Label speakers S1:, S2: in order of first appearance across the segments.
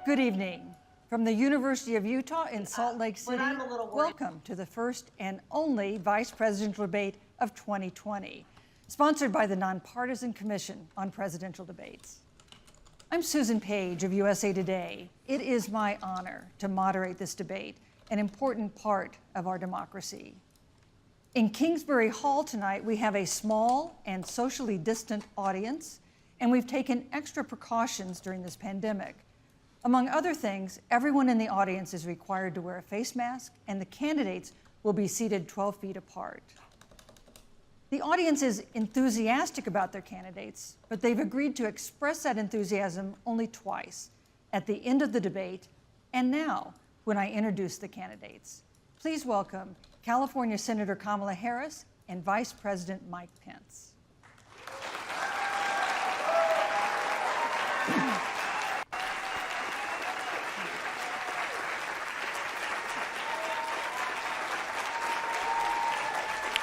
S1: Good evening. From the University of Utah in Salt Lake City, welcome to the first and only vice presidential debate of 2020, sponsored by the Nonpartisan Commission on Presidential Debates. I'm Susan Page of USA Today. It is my honor to moderate this debate, an important part of our democracy. In Kingsbury Hall tonight, we have a small and socially distant audience, and we've taken extra precautions during this pandemic. Among other things, everyone in the audience is required to wear a face mask, and the candidates will be seated 12 feet apart. The audience is enthusiastic about their candidates, but they've agreed to express that enthusiasm only twice, at the end of the debate and now when I introduce the candidates. Please welcome California Senator Kamala Harris and Vice President Mike Pence.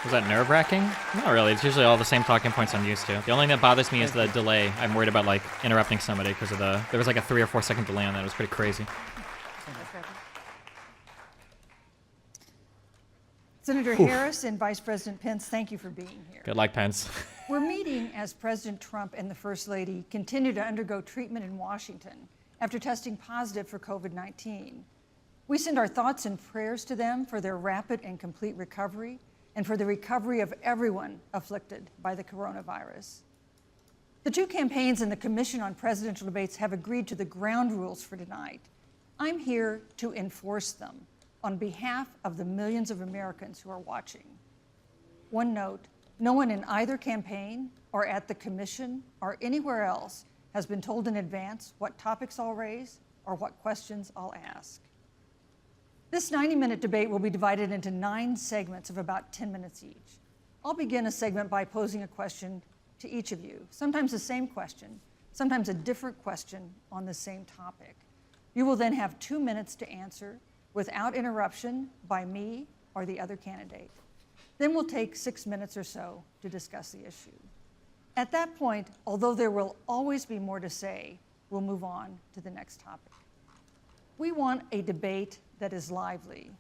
S2: Was that nerve-wracking? Not really. It's usually all the same talking points I'm used to. The only thing that bothers me is the delay. I'm worried about interrupting somebody because of there was a 3 or 4 second delay on that. It was pretty crazy.
S1: Senator Harris and Vice President Pence, thank you for being here.
S2: Good luck, Pence.
S1: We're meeting as President Trump and the First Lady continue to undergo treatment in Washington after testing positive for COVID-19. We send our thoughts and prayers to them for their rapid and complete recovery and for the recovery of everyone afflicted by the coronavirus. The two campaigns and the Commission on Presidential Debates have agreed to the ground rules for tonight. I'm here to enforce them on behalf of the millions of Americans who are watching. One note, no one in either campaign or at the Commission or anywhere else has been told in advance what topics I'll raise or what questions I'll ask. This 90-minute debate will be divided into 9 segments of about 10 minutes each. I'll begin a segment by posing a question to each of you, sometimes the same question, sometimes a different question on the same topic. You will then have 2 minutes to answer without interruption by me or the other candidate. Then we'll take 6 minutes or so to discuss the issue. At that point, although there will always be more to say, we'll move on to the next topic. We want a debate that is lively,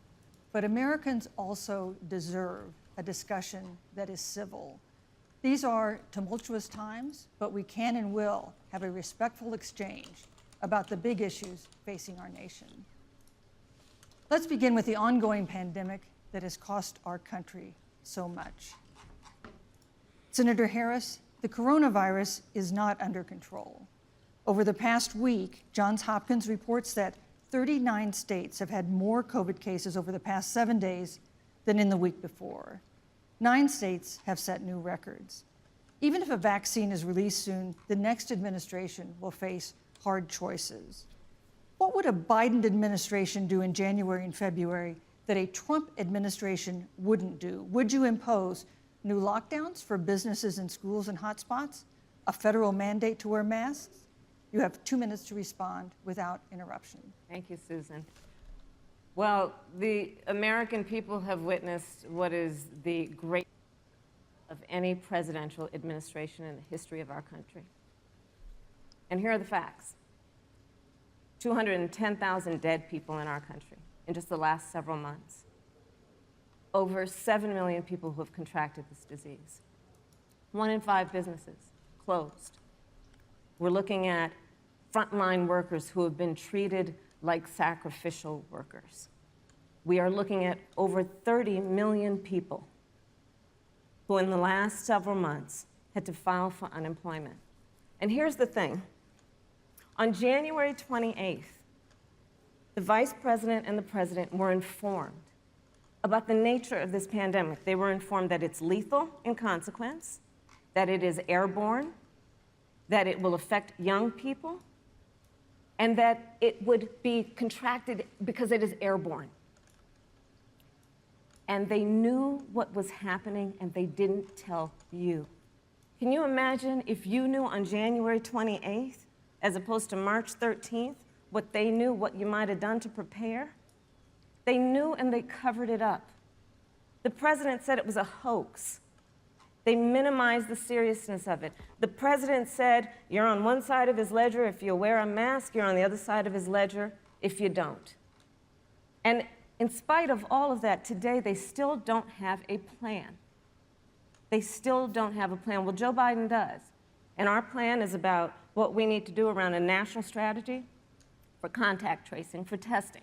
S1: but Americans also deserve a discussion that is civil. These are tumultuous times, but we can and will have a respectful exchange about the big issues facing our nation. Let's begin with the ongoing pandemic that has cost our country so much. Senator Harris, the coronavirus is not under control. Over the past week, Johns Hopkins reports that 39 states have had more COVID cases over the past 7 days than in the week before. 9 states have set new records. Even if a vaccine is released soon, the next administration will face hard choices. What would a Biden administration do in January and February that a Trump administration wouldn't do? Would you impose new lockdowns for businesses and schools and hotspots? A federal mandate to wear masks? You have 2 minutes to respond without interruption.
S3: Thank you, Susan. Well, the American people have witnessed what is the greatest of any presidential administration in the history of our country. And here are the facts. 210,000 dead people in our country in just the last several months. Over 7 million people who have contracted this disease. 1 in 5 businesses closed. We're looking at frontline workers who have been treated like sacrificial workers. We are looking at over 30 million people who in the last several months had to file for unemployment. And here's the thing. On January 28th, the Vice President and the President were informed about the nature of this pandemic. They were informed that it's lethal in consequence, that it is airborne, that it will affect young people, and that it would be contracted because it is airborne. And they knew what was happening, and they didn't tell you. Can you imagine if you knew on January 28th, as opposed to March 13th, what they knew, what you might have done to prepare? They knew and they covered it up. The president said it was a hoax. They minimize the seriousness of it. The president said, you're on one side of his ledger if you wear a mask, you're on the other side of his ledger if you don't. And in spite of all of that, today they still don't have a plan. They still don't have a plan. Well, Joe Biden does. And our plan is about what we need to do around a national strategy for contact tracing, for testing,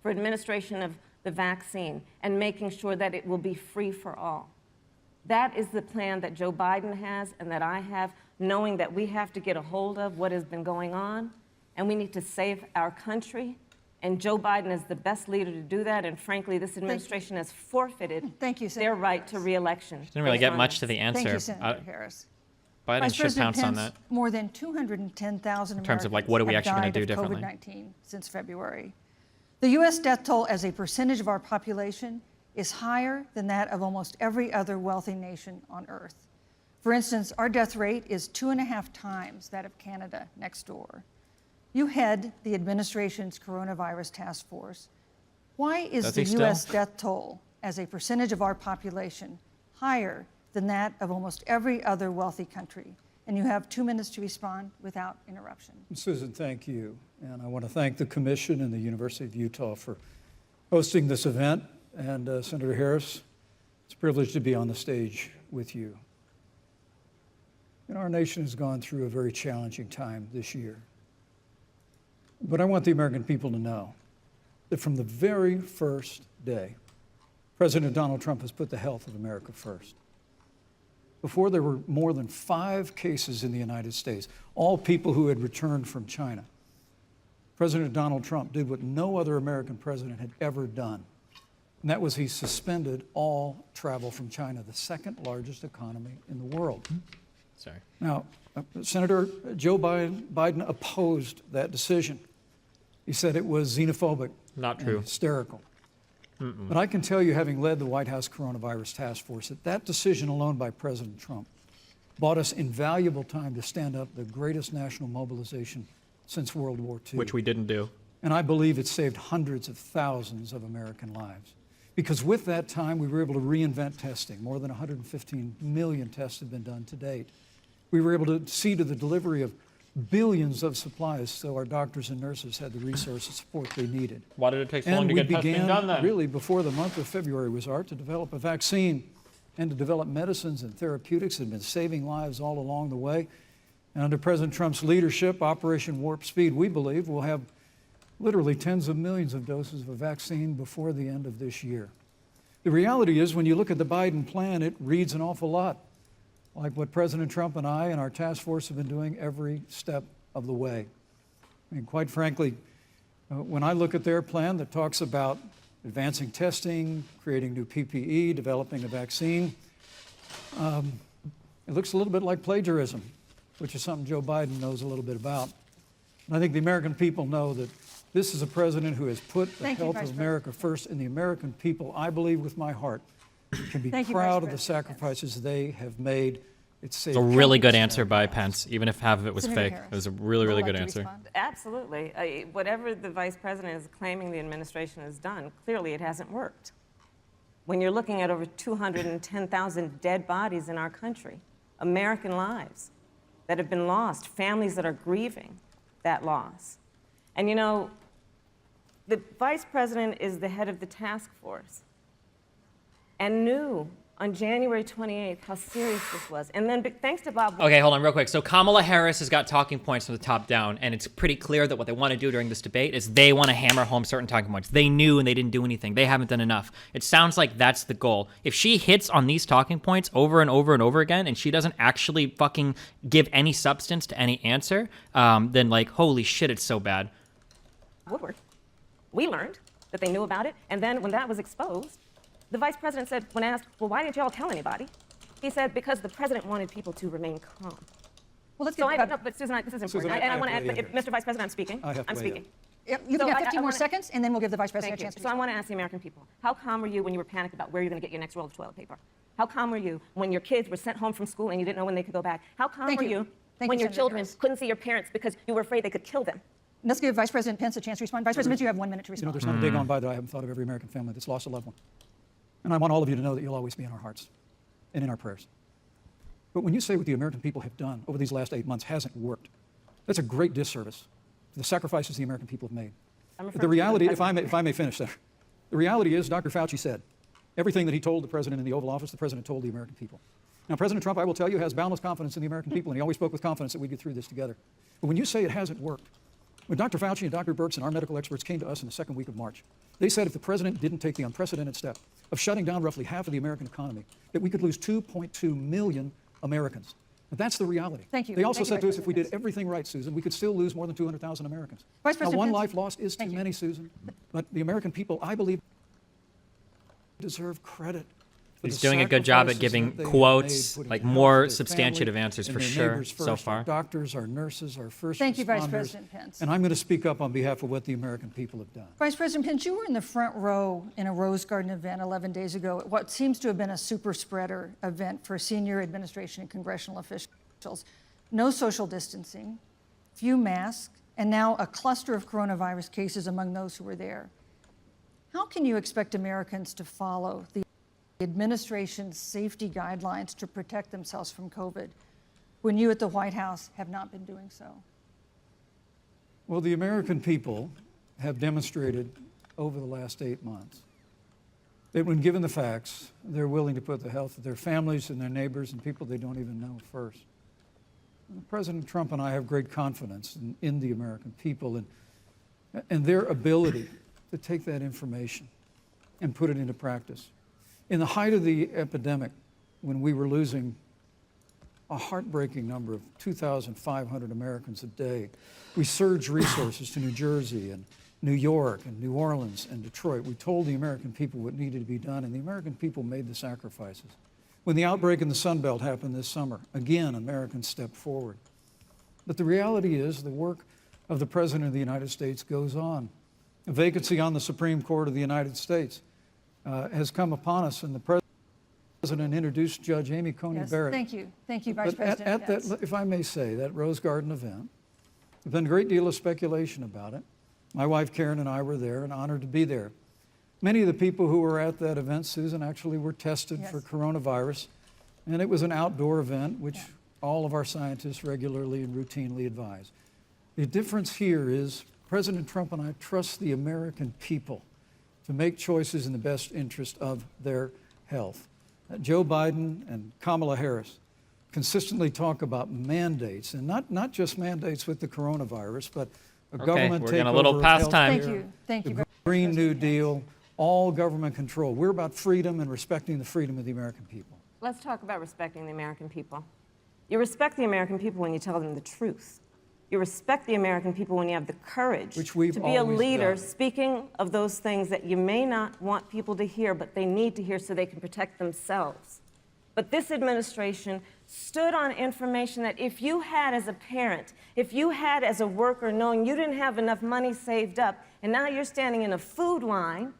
S3: for administration of the vaccine, and making sure that it will be free for all. That is the plan that Joe Biden has and that I have, knowing that we have to get a hold of what has been going on, and we need to save our country. And Joe Biden is the best leader to do that, and frankly, this administration has forfeited their right to re-election.
S2: Didn't really get much to the answer.
S1: Thank you, Senator Harris.
S2: Biden
S1: Vice
S2: should
S1: President
S2: pounce on
S1: Pence,
S2: that.
S1: more than 210,000
S2: In terms of, like,
S1: Americans
S2: what are we
S1: have
S2: actually gonna
S1: died
S2: do
S1: of
S2: differently?
S1: COVID-19 since February. The U.S. death toll as a percentage of our population is higher than that of almost every other wealthy nation on Earth. For instance, our death rate is 2.5 times that of Canada next door. You head the administration's coronavirus task force. Why is
S2: Does
S1: the
S2: he
S1: U.S.
S2: still?
S1: death toll as a percentage of our population higher than that of almost every other wealthy country? And you have 2 minutes to respond without interruption.
S4: Susan, thank you. And I want to thank the Commission and the University of Utah for hosting this event. And Senator Harris, it's a privilege to be on the stage with you. And our nation has gone through a very challenging time this year. But I want the American people to know that from the very first day, President Donald Trump has put the health of America first. Before, there were more than 5 cases in the United States, all people who had returned from China. President Donald Trump did what no other American president had ever done, and that was he suspended all travel from China, the second largest economy in the world.
S2: Sorry.
S4: Now, Senator Joe Biden opposed that decision. He said it was xenophobic.
S2: Not true.
S4: And hysterical. But I can tell you, having led the White House Coronavirus Task Force, that decision alone by President Trump bought us invaluable time to stand up the greatest national mobilization since World War II.
S2: Which we didn't do.
S4: And I believe it saved hundreds of thousands of American lives. Because with that time, we were able to reinvent testing. More than 115 million tests have been done to date. We were able to see to the delivery of billions of supplies so our doctors and nurses had the resources support they needed.
S2: Why did it take so long
S4: And
S2: to
S4: we
S2: get testing
S4: began,
S2: done then?
S4: really, before the month of February was out, to develop a vaccine and to develop medicines and therapeutics that have been saving lives all along the way. And under President Trump's leadership, Operation Warp Speed, we believe we'll have literally tens of millions of doses of a vaccine before the end of this year. The reality is, when you look at the Biden plan, it reads an awful lot like what President Trump and I and our task force have been doing every step of the way. I mean, quite frankly, when I look at their plan that talks about advancing testing, creating new PPE, developing a vaccine, it looks a little bit like plagiarism, which is something Joe Biden knows a little bit about. And I think the American people know that this is a president who has put the
S1: Thank you,
S4: health
S1: Vice
S4: of America first, and the American people, I believe with my heart, can be
S1: Thank you,
S4: proud
S1: Vice
S4: of the
S1: President Pence.
S4: sacrifices they have made. It's
S2: It's a really good
S4: countless
S2: answer by
S4: American lives.
S2: Pence, even if half of it was
S1: Senator
S2: fake.
S1: Harris,
S2: It was a really, really
S1: would
S2: good
S1: like to
S2: answer.
S1: respond?
S3: Absolutely. Whatever the vice president is claiming the administration has done, clearly it hasn't worked. When you're looking at over 210,000 dead bodies in our country, American lives that have been lost, families that are grieving that loss. And you know, the vice president is the head of the task force and knew on January 28th how serious this was. And then thanks to Bob.
S2: Okay, hold on real quick. So Kamala Harris has got talking points from the top down, and it's pretty clear that what they want to do during this debate is they want to hammer home certain talking points. They knew and they didn't do anything. They haven't done enough. It sounds like that's the goal. If she hits on these talking points over and over and over again, and she doesn't actually fucking give any substance to any answer, then like, holy shit, it's so bad.
S3: Woodward, we learned that they knew about it, and then when that was exposed, the vice president said, when asked, well, why didn't y'all tell anybody? He said, because the president wanted people to remain calm.
S1: Well, let's
S3: So
S1: get
S3: no, but Susan, this is important.
S4: Susan,
S3: and I
S4: I
S3: want to
S4: have
S3: add,
S4: to weigh in
S3: Mr. Vice President, I'm speaking.
S4: I have to
S3: I'm
S4: weigh
S3: speaking.
S1: Yep, you
S3: So
S1: can have
S3: I
S1: 15 more
S3: wanna-
S1: seconds, and then we'll give the Vice President
S3: Thank
S1: a
S3: you.
S1: chance to
S3: So I
S1: respond.
S3: want to ask the American people, how calm were you when you were panicked about where you're going to get your next roll of toilet paper? How calm were you when your kids were sent home from school and you didn't know when they could go back? How calm
S1: Thank
S3: were
S1: you.
S3: you
S1: Thank
S3: when
S1: you,
S3: your
S1: Senator
S3: children
S1: Harris.
S3: couldn't see your parents because you were afraid they could kill them?
S1: Let's give Vice President Pence a chance to respond. Vice President Pence, you have 1 minute to
S4: You know,
S1: respond.
S4: there's not a day gone by that I haven't thought of every American family that's lost a loved one. And I want all of you to know that you'll always be in our hearts and in our prayers. But when you say what the American people have done over these last 8 months hasn't worked, that's a great disservice to the sacrifices the American people have made. But the reality, if I may finish there, the reality is Dr. Fauci said everything that he told the president in the Oval Office, the president told the American people. Now, President Trump, I will tell you, has boundless confidence in the American people, and he always spoke with confidence that we'd get through this together. But when you say it hasn't worked, when Dr. Fauci and Dr. Birx and our medical experts came to us in the second week of March, they said if the president didn't take the unprecedented step of shutting down roughly half of the American economy, that we could lose 2.2 million Americans. And that's the reality.
S1: Thank you.
S4: They also
S1: Thank you,
S4: said to
S1: Vice
S4: us if we did
S1: President
S4: everything right, Susan, we could still lose more than 200,000 Americans.
S1: Vice
S4: Now,
S1: President
S4: one
S1: Pence.
S4: life lost is too
S1: Thank you.
S4: many, Susan, but the American people, I believe, deserve credit. for
S2: He's
S4: the
S2: doing a good job at
S4: sacrifices
S2: giving
S4: that they have
S2: quotes,
S4: made, putting
S2: like
S4: health,
S2: more
S4: their
S2: substantive
S4: family,
S2: answers
S4: and
S2: for
S4: their
S2: sure
S4: neighbors
S2: so
S4: first,
S2: far.
S4: Our doctors, our nurses, our first
S1: Thank you, Vice
S4: responders.
S1: President Pence.
S4: And I'm going to speak up on behalf of what the American people have done.
S1: Vice President Pence, you were in the front row in a Rose Garden event 11 days ago at what seems to have been a super spreader event for senior administration and congressional officials. No social distancing, few masks, and now a cluster of coronavirus cases among those who were there. How can you expect Americans to follow the administration's safety guidelines to protect themselves from COVID when you at the White House have not been doing so?
S4: Well, the American people have demonstrated over the last 8 months that when given the facts, they're willing to put the health of their families and their neighbors and people they don't even know first. President Trump and I have great confidence in the American people and their ability to take that information and put it into practice. In the height of the epidemic, when we were losing a heartbreaking number of 2,500 Americans a day, we surged resources to New Jersey and New York and New Orleans and Detroit. We told the American people what needed to be done, and the American people made the sacrifices. When the outbreak in the Sun Belt happened this summer, again, Americans stepped forward. But the reality is the work of the President of the United States goes on. A vacancy on the Supreme Court of the United States has come upon us, and the President introduced Judge Amy Coney Barrett.
S1: Thank you. Thank you, Vice
S4: But
S1: President
S4: at
S1: Pence.
S4: that, if I may say, that Rose Garden event, there's been a great deal of speculation about it. My wife Karen and I were there and honored to be there. Many of the people who were at that event, Susan, actually were tested
S1: Yes.
S4: for coronavirus, and it was an outdoor event, which all of our scientists regularly and routinely advise. The difference here is President Trump and I trust the American people to make choices in the best interest of their health. Joe Biden and Kamala Harris consistently talk about mandates, and not just mandates with the coronavirus, but a government
S2: we're
S4: takeover
S2: getting a little
S4: of
S2: past time.
S1: Thank
S4: healthcare,
S1: you. Thank you,
S4: the
S1: Vice
S4: Green New
S1: President Pence.
S4: Deal, all government control. We're about freedom and respecting the freedom of the American people.
S3: Let's talk about respecting the American people. You respect the American people when you tell them the truth. You respect the American people when you have the courage
S4: Which we've
S3: to be a
S4: always
S3: leader
S4: done.
S3: speaking of those things that you may not want people to hear, but they need to hear so they can protect themselves. But this administration stood on information that if you had as a parent, if you had as a worker, knowing you didn't have enough money saved up, and now you're standing in a food line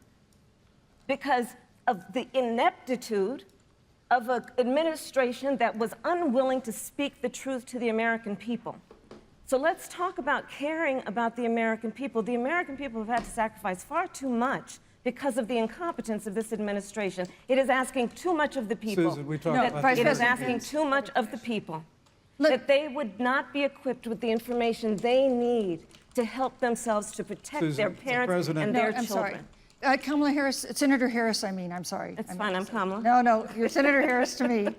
S3: because of the ineptitude of an administration that was unwilling to speak the truth to the American people. So let's talk about caring about the American people. The American people have had to sacrifice far too much because of the incompetence of this administration. It is asking too much of the people.
S4: Susan, we talked
S1: No,
S4: about
S1: Vice
S3: It is
S1: President
S3: asking
S1: Pence.
S3: too much of the people.
S1: Let-
S3: That they would not be equipped with the information they need to help themselves to protect
S4: Susan,
S3: their
S4: the
S3: parents
S4: President-
S3: and
S1: No,
S3: their
S1: I'm sorry.
S3: children.
S1: Kamala Harris, Senator Harris, I'm sorry.
S3: That's
S1: I meant
S3: fine,
S1: to
S3: I'm
S1: say-
S3: Kamala.
S1: No, you're Senator Harris to me.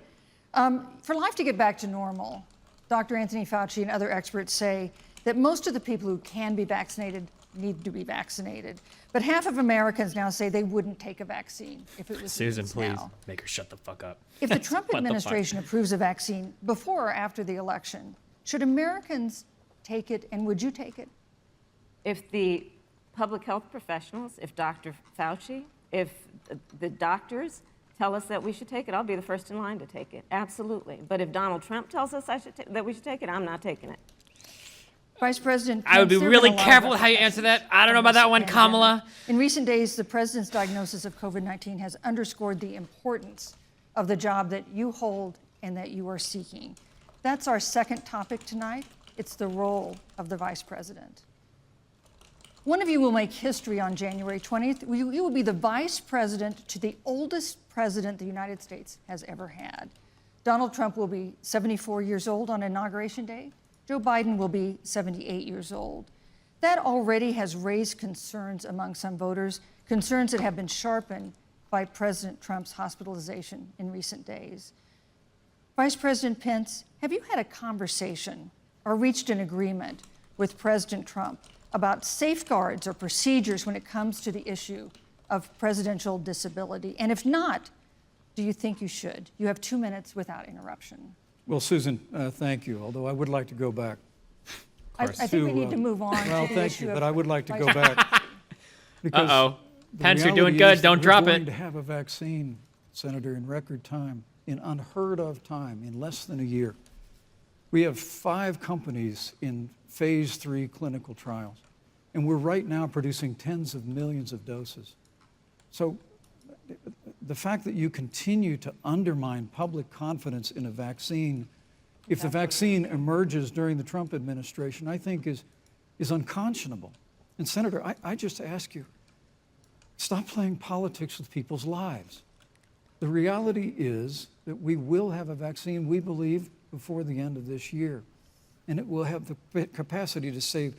S1: For life to get back to normal, Dr. Anthony Fauci and other experts say that most of the people who can be vaccinated need to be vaccinated. But half of Americans now say they wouldn't take a vaccine if it was
S2: Susan,
S1: needs
S2: please
S1: now.
S2: make her shut the fuck up.
S1: If the Trump
S2: What the fuck?
S1: administration approves a vaccine before or after the election, should Americans take it, and would you take it?
S3: If the public health professionals, if Dr. Fauci, if the doctors tell us that we should take it, I'll be the first in line to take it, absolutely. But if Donald Trump tells us that we should take it, I'm not taking it.
S1: Vice President
S2: I would be
S1: Pence, there have
S2: really
S1: been a lot of
S2: careful with how you answer that. I don't know about that one,
S1: pandemic.
S2: Kamala.
S1: In recent days, the president's diagnosis of COVID-19 has underscored the importance of the job that you hold and that you are seeking. That's our second topic tonight. It's the role of the vice president. One of you will make history on January 20th. You will be the vice president to the oldest president the United States has ever had. Donald Trump will be 74 years old on Inauguration Day. Joe Biden will be 78 years old. That already has raised concerns among some voters, concerns that have been sharpened by President Trump's hospitalization in recent days. Vice President Pence, have you had a conversation or reached an agreement with President Trump about safeguards or procedures when it comes to the issue of presidential disability? And if not, do you think you should? You have 2 minutes without interruption.
S4: Well, Susan, thank you, although I would like to go back.
S1: I think we need to move on
S4: Well,
S1: to the
S4: thank
S1: issue
S4: you,
S1: of
S4: but I would like to go
S1: Vice
S4: back. Because
S2: Uh-oh.
S4: the
S2: Pence, you're doing
S4: reality
S2: good.
S4: is that
S2: Don't drop
S4: We're going
S2: it.
S4: to have a vaccine, Senator, in record time, in unheard of time, in less than a year. We have 5 companies in phase 3 clinical trials, and we're right now producing tens of millions of doses. So the fact that you continue to undermine public confidence in a vaccine, if the vaccine emerges during the Trump administration, I think is unconscionable. And Senator, I just ask you, stop playing politics with people's lives. The reality is that we will have a vaccine, we believe, before the end of this year. And it will have the capacity to save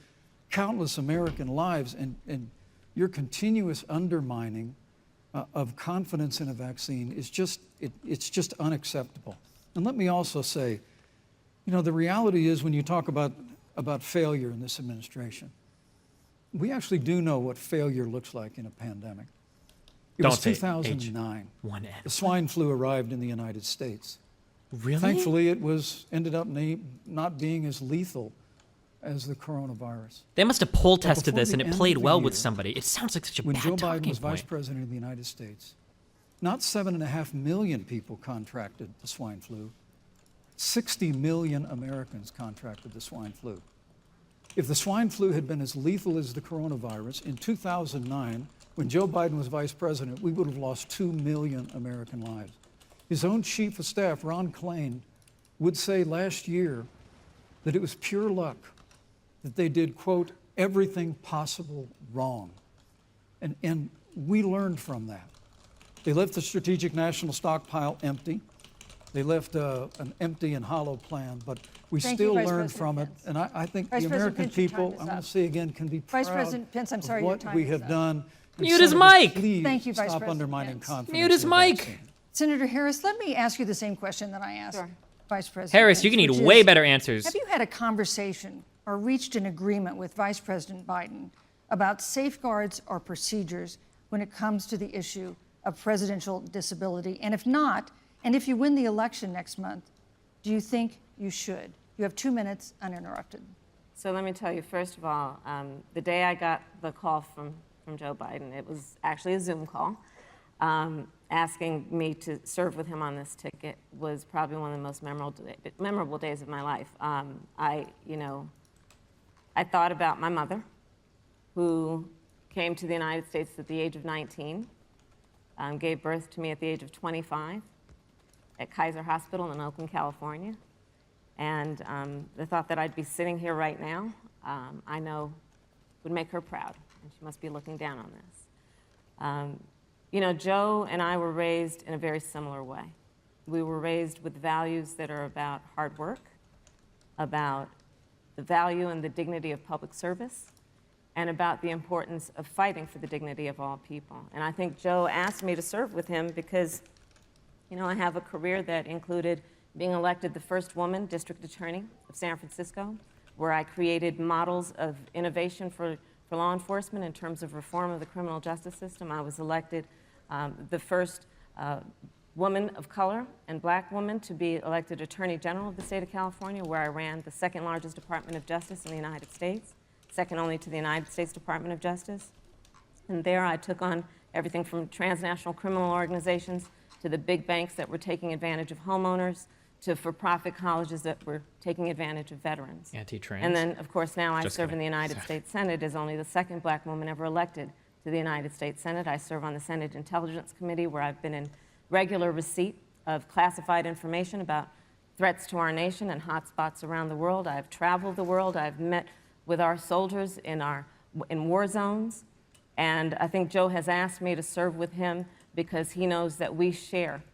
S4: countless American lives. And your continuous undermining of confidence in a vaccine is it's just unacceptable. And let me also say, the reality is when you talk about failure in this administration, we actually do know what failure looks like in a pandemic. It was 2009. The swine flu arrived in the United States.
S2: Really?
S4: Thankfully, it ended up not being as lethal as the coronavirus.
S2: They must have poll tested
S4: before
S2: this
S4: the
S2: and it
S4: end
S2: played
S4: of the
S2: well with
S4: year,
S2: somebody. It sounds like such a
S4: When
S2: bad
S4: Joe Biden
S2: talking
S4: was vice
S2: point.
S4: president of the United States, not 7.5 million people contracted the swine flu. 60 million Americans contracted the swine flu. If the swine flu had been as lethal as the coronavirus, in 2009, when Joe Biden was vice president, we would have lost 2 million American lives. His own chief of staff, Ron Klain, would say last year that it was pure luck that they did, quote, everything possible wrong. And we learned from that. They left the strategic national stockpile empty. They left an empty and hollow plan, but we
S1: Thank you,
S4: still
S1: Vice
S4: learned
S1: President
S4: from it.
S1: Pence.
S4: And I think
S1: Vice
S4: the
S1: President
S4: American
S1: Pence, your
S4: people,
S1: time is
S4: I'm going
S1: up.
S4: to say again, can be
S1: Vice
S4: proud
S1: President Pence, I'm
S4: of
S1: sorry, your
S4: what
S1: time
S4: we
S1: is
S4: have
S1: up.
S4: done. And
S2: Mute his
S4: Senator,
S2: mic.
S4: Please
S1: Thank you, Vice
S4: stop
S1: President
S4: undermining
S1: Pence.
S4: confidence.
S2: Mute his
S4: in the
S2: mic.
S4: vaccine.
S1: Senator Harris, let me ask you the same question that I asked
S3: Sure.
S1: Vice President
S2: Harris, you
S1: Pence,
S2: can need
S1: which
S2: way
S1: is,
S2: better answers.
S1: have you had a conversation or reached an agreement with Vice President Biden about safeguards or procedures when it comes to the issue of presidential disability? And if not, and if you win the election next month, do you think you should? You have 2 minutes uninterrupted.
S3: So let me tell you, first of all, the day I got the call from Joe Biden, it was actually a Zoom call, asking me to serve with him on this ticket was probably one of the most memorable days of my life. I thought about my mother, who came to the United States at the age of 19, gave birth to me at the age of 25 at Kaiser Hospital in Oakland, California. And the thought that I'd be sitting here right now, I know would make her proud, and she must be looking down on this. Joe and I were raised in a very similar way. We were raised with values that are about hard work, about the value and the dignity of public service, and about the importance of fighting for the dignity of all people. And I think Joe asked me to serve with him because, I have a career that included being elected the first woman district attorney of San Francisco, where I created models of innovation for law enforcement in terms of reform of the criminal justice system. I was elected the first woman of color and black woman to be elected Attorney General of the state of California, where I ran the second largest Department of Justice in the United States, second only to the United States Department of Justice. And there I took on everything from transnational criminal organizations to the big banks that were taking advantage of homeowners, to for-profit colleges that were taking advantage of veterans.
S2: Anti-trans.
S3: And then, of course, now I
S2: Just
S3: serve in
S2: kidding.
S3: the United States Senate as only the second black woman ever elected to the United States Senate. I serve on the Senate Intelligence Committee, where I've been in regular receipt of classified information about threats to our nation and hotspots around the world. I've traveled the world. I've met with our soldiers in war zones. And I think Joe has asked me to serve with him because he knows that we share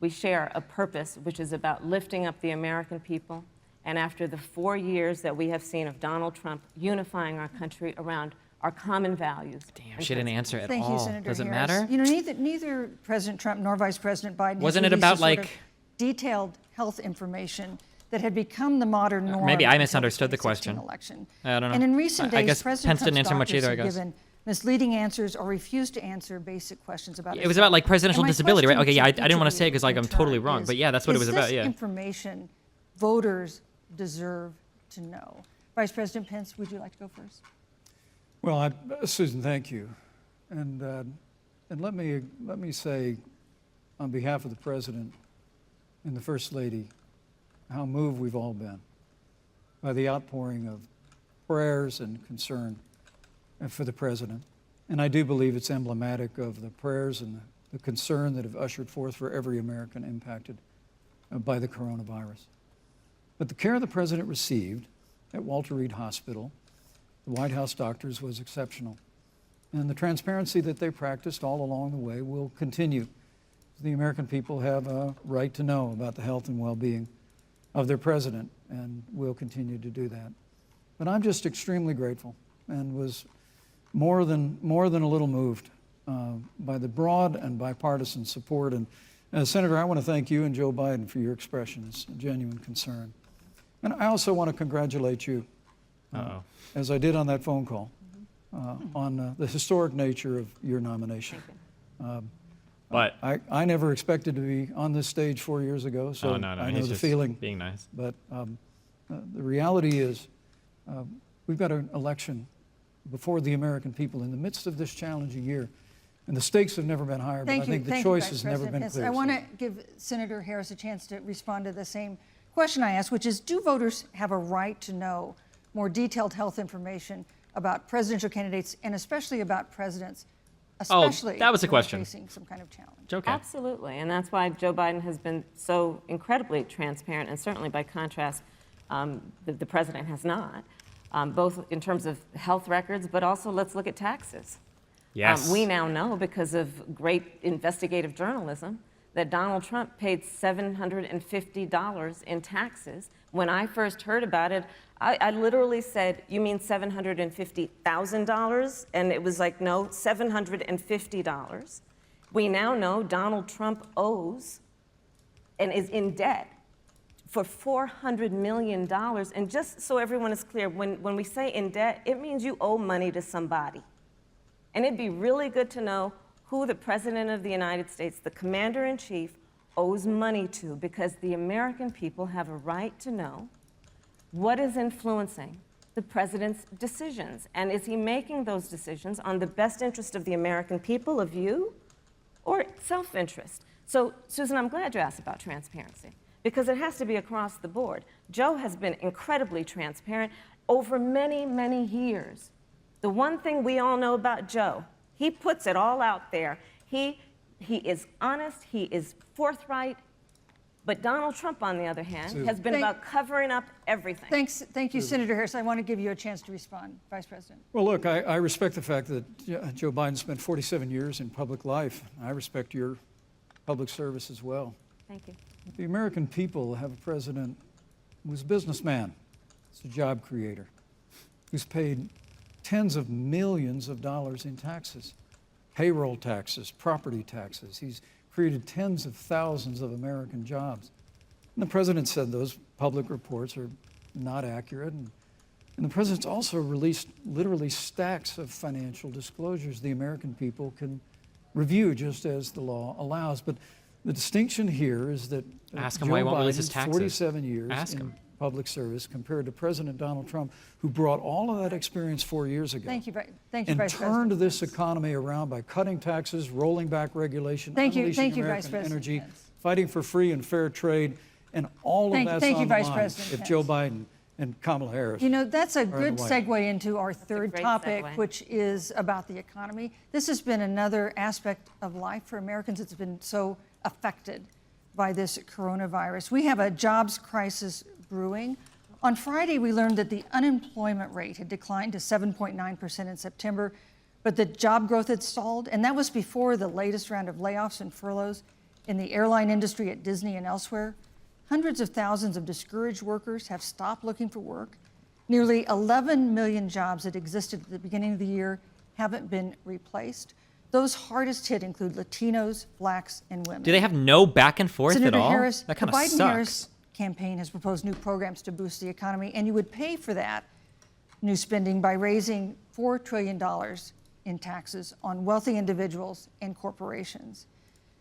S3: We share a purpose which is about lifting up the American people. And after the 4 years that we have seen of Donald Trump unifying our country around our common values.
S2: Damn, she didn't answer at
S1: Thank
S2: all.
S1: you, Senator
S2: Does it
S1: Harris.
S2: matter?
S1: You know, neither President Trump nor Vice President Biden has
S2: Wasn't it
S1: released
S2: about,
S1: the sort of
S2: like-
S1: detailed health information that had become the modern norm.
S2: Maybe I
S1: until
S2: misunderstood the
S1: 2016
S2: question.
S1: election.
S2: I don't know.
S1: And in recent days,
S2: I guess
S1: President
S2: Pence didn't
S1: Trump's
S2: answer much
S1: doctors
S2: either, I
S1: have
S2: guess.
S1: given misleading answers or refused to answer basic questions about
S2: It was about like presidential
S1: And my
S2: disability, right?
S1: question
S2: Okay, yeah, I
S1: to each
S2: didn't want
S1: of
S2: to say it
S1: you
S2: because like
S1: in
S2: I'm totally
S1: turn
S2: wrong,
S1: is,
S2: but yeah, that's what it was about.
S1: Is
S2: Yeah.
S1: this information voters deserve to know? Vice President Pence, would you like to go first?
S4: Well, Susan, thank you. And let me say, on behalf of the President and the First Lady, how moved we've all been by the outpouring of prayers and concern for the President. And I do believe it's emblematic of the prayers and the concern that have ushered forth for every American impacted by the coronavirus. But the care the President received at Walter Reed Hospital, the White House doctors, was exceptional. And the transparency that they practiced all along the way will continue. The American people have a right to know about the health and well-being of their president, and will continue to do that. But I'm just extremely grateful and was more than a little moved by the broad and bipartisan support. And Senator, I want to thank you and Joe Biden for your expressions of genuine concern. And I also want to congratulate you, as I did on that phone call, on the historic nature of your nomination.
S2: But
S4: I never expected to be on this stage 4 years ago, so
S2: no,
S4: I know
S2: he's
S4: the
S2: just
S4: feeling.
S2: being nice.
S4: But the reality is, we've got an election before the American people in the midst of this challenging year, and the stakes have never been higher.
S1: Thank
S4: but
S1: you.
S4: I think the
S1: Thank
S4: choice
S1: you,
S4: has
S1: Vice
S4: never
S1: President
S4: been
S1: Pence.
S4: clearer.
S1: I want to give Senator Harris a chance to respond to the same question I asked, which is, do voters have a right to know more detailed health information about presidential candidates and especially about presidents, especially
S2: that was the
S1: when we're
S2: question.
S1: facing some kind of challenge?
S2: Okay.
S3: Absolutely, and that's why Joe Biden has been so incredibly transparent, and certainly by contrast, the president has not, both in terms of health records, but also let's look at taxes.
S2: Yes.
S3: We now know, because of great investigative journalism, that Donald Trump paid $750 in taxes. When I first heard about it, I literally said, "You mean $750,000?" And it was like, no, $750. We now know Donald Trump owes and is in debt for $400 million. And just so everyone is clear, when we say in debt, it means you owe money to somebody. And it'd be really good to know who the President of the United States, the Commander-in-Chief, owes money to, because the American people have a right to know what is influencing the President's decisions. And is he making those decisions on the best interest of the American people, of you, or self-interest? So, Susan, I'm glad you asked about transparency, because it has to be across the board. Joe has been incredibly transparent over many, many years. The one thing we all know about Joe, he puts it all out there. He is honest, he is forthright. But Donald Trump, on the other hand, has been about covering up everything.
S1: Thank you, Senator Harris. I want to give you a chance to respond, Vice President.
S4: Well, look, I respect the fact that Joe Biden spent 47 years in public life. I respect your public service as well.
S3: Thank you.
S4: The American people have a president who's a businessman, he's a job creator, who's paid tens of millions of dollars in taxes, payroll taxes, property taxes. He's created tens of thousands of American jobs. And the president said those public reports are not accurate. And the president's also released literally stacks of financial disclosures the American people can review just as the law allows. But the distinction here is that
S2: Ask him
S4: Joe
S2: why he won't release
S4: Biden's
S2: his taxes.
S4: 47 years
S2: Ask
S4: in
S2: him.
S4: public service compared to President Donald Trump, who brought all of that experience 4 years ago.
S1: Thank you, Vice
S4: And
S1: President.
S4: turned this economy around by cutting taxes, rolling back regulation,
S1: Thank you,
S4: unleashing
S1: Vice
S4: American
S1: President
S4: energy,
S1: Pence.
S4: fighting for free and fair trade, and all of that's
S1: Thank you,
S4: on the
S1: Vice
S4: line
S1: President
S4: if Joe
S1: Pence.
S4: Biden and Kamala Harris.
S1: You know, that's a good
S4: the White
S1: segue into our third
S3: great
S1: topic,
S3: segue.
S1: which is about the economy. This has been another aspect of life for Americans that's been so affected by this coronavirus. We have a jobs crisis brewing. On Friday, we learned that the unemployment rate had declined to 7.9% in September, but the job growth had stalled, and that was before the latest round of layoffs and furloughs. in the airline industry at Disney and elsewhere. Hundreds of thousands of discouraged workers have stopped looking for work. Nearly 11 million jobs that existed at the beginning of the year haven't been replaced. Those hardest hit include Latinos, blacks, and women.
S2: Do they have no back and forth
S1: Senator
S2: at all?
S1: Harris,
S2: That kind
S1: the
S2: of
S1: Biden-Harris
S2: sucks.
S1: campaign has proposed new programs to boost the economy, and you would pay for that new spending by raising $4 trillion in taxes on wealthy individuals and corporations.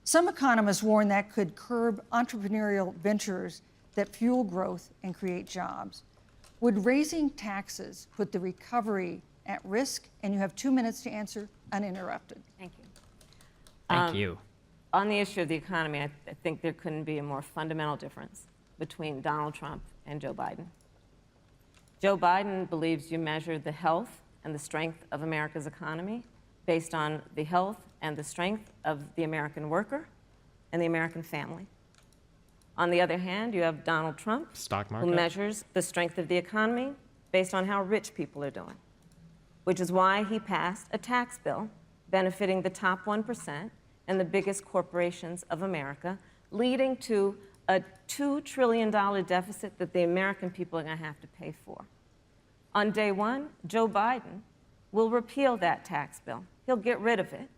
S1: Some economists warn that could curb entrepreneurial ventures that fuel growth and create jobs. Would raising taxes put the recovery at risk? And you have 2 minutes to answer uninterrupted.
S3: Thank you.
S2: Thank you.
S3: On the issue of the economy, I think there couldn't be a more fundamental difference between Donald Trump and Joe Biden. Joe Biden believes you measure the health and the strength of America's economy based on the health and the strength of the American worker and the American family. On the other hand, you have Donald Trump,
S2: Stock market.
S3: who measures the strength of the economy based on how rich people are doing, which is why he passed a tax bill benefiting the top 1% and the biggest corporations of America, leading to a $2 trillion deficit that the American people are going to have to pay for. On day one, Joe Biden will repeal that tax bill. He'll get rid of it.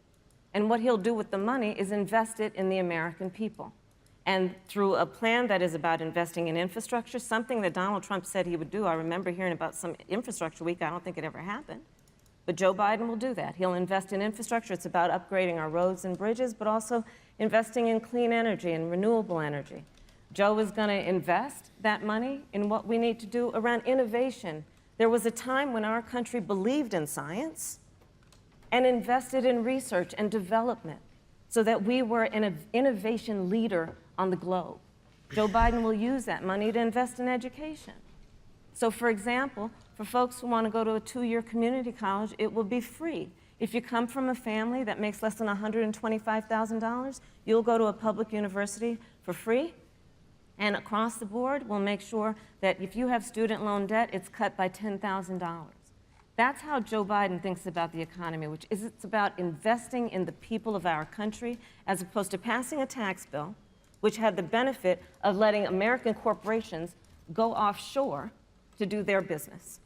S3: And what he'll do with the money is invest it in the American people. And through a plan that is about investing in infrastructure, something that Donald Trump said he would do. I remember hearing about some infrastructure week. I don't think it ever happened. But Joe Biden will do that. He'll invest in infrastructure. It's about upgrading our roads and bridges, but also investing in clean energy and renewable energy. Joe is going to invest that money in what we need to do around innovation. There was a time when our country believed in science and invested in research and development so that we were an innovation leader on the globe. Joe Biden will use that money to invest in education. So, for example, for folks who want to go to a 2-year community college, it will be free. If you come from a family that makes less than $125,000, you'll go to a public university for free. And across the board, we'll make sure that if you have student loan debt, it's cut by $10,000. That's how Joe Biden thinks about the economy, which is it's about investing in the people of our country as opposed to passing a tax bill, which had the benefit of letting American corporations go offshore to do their business.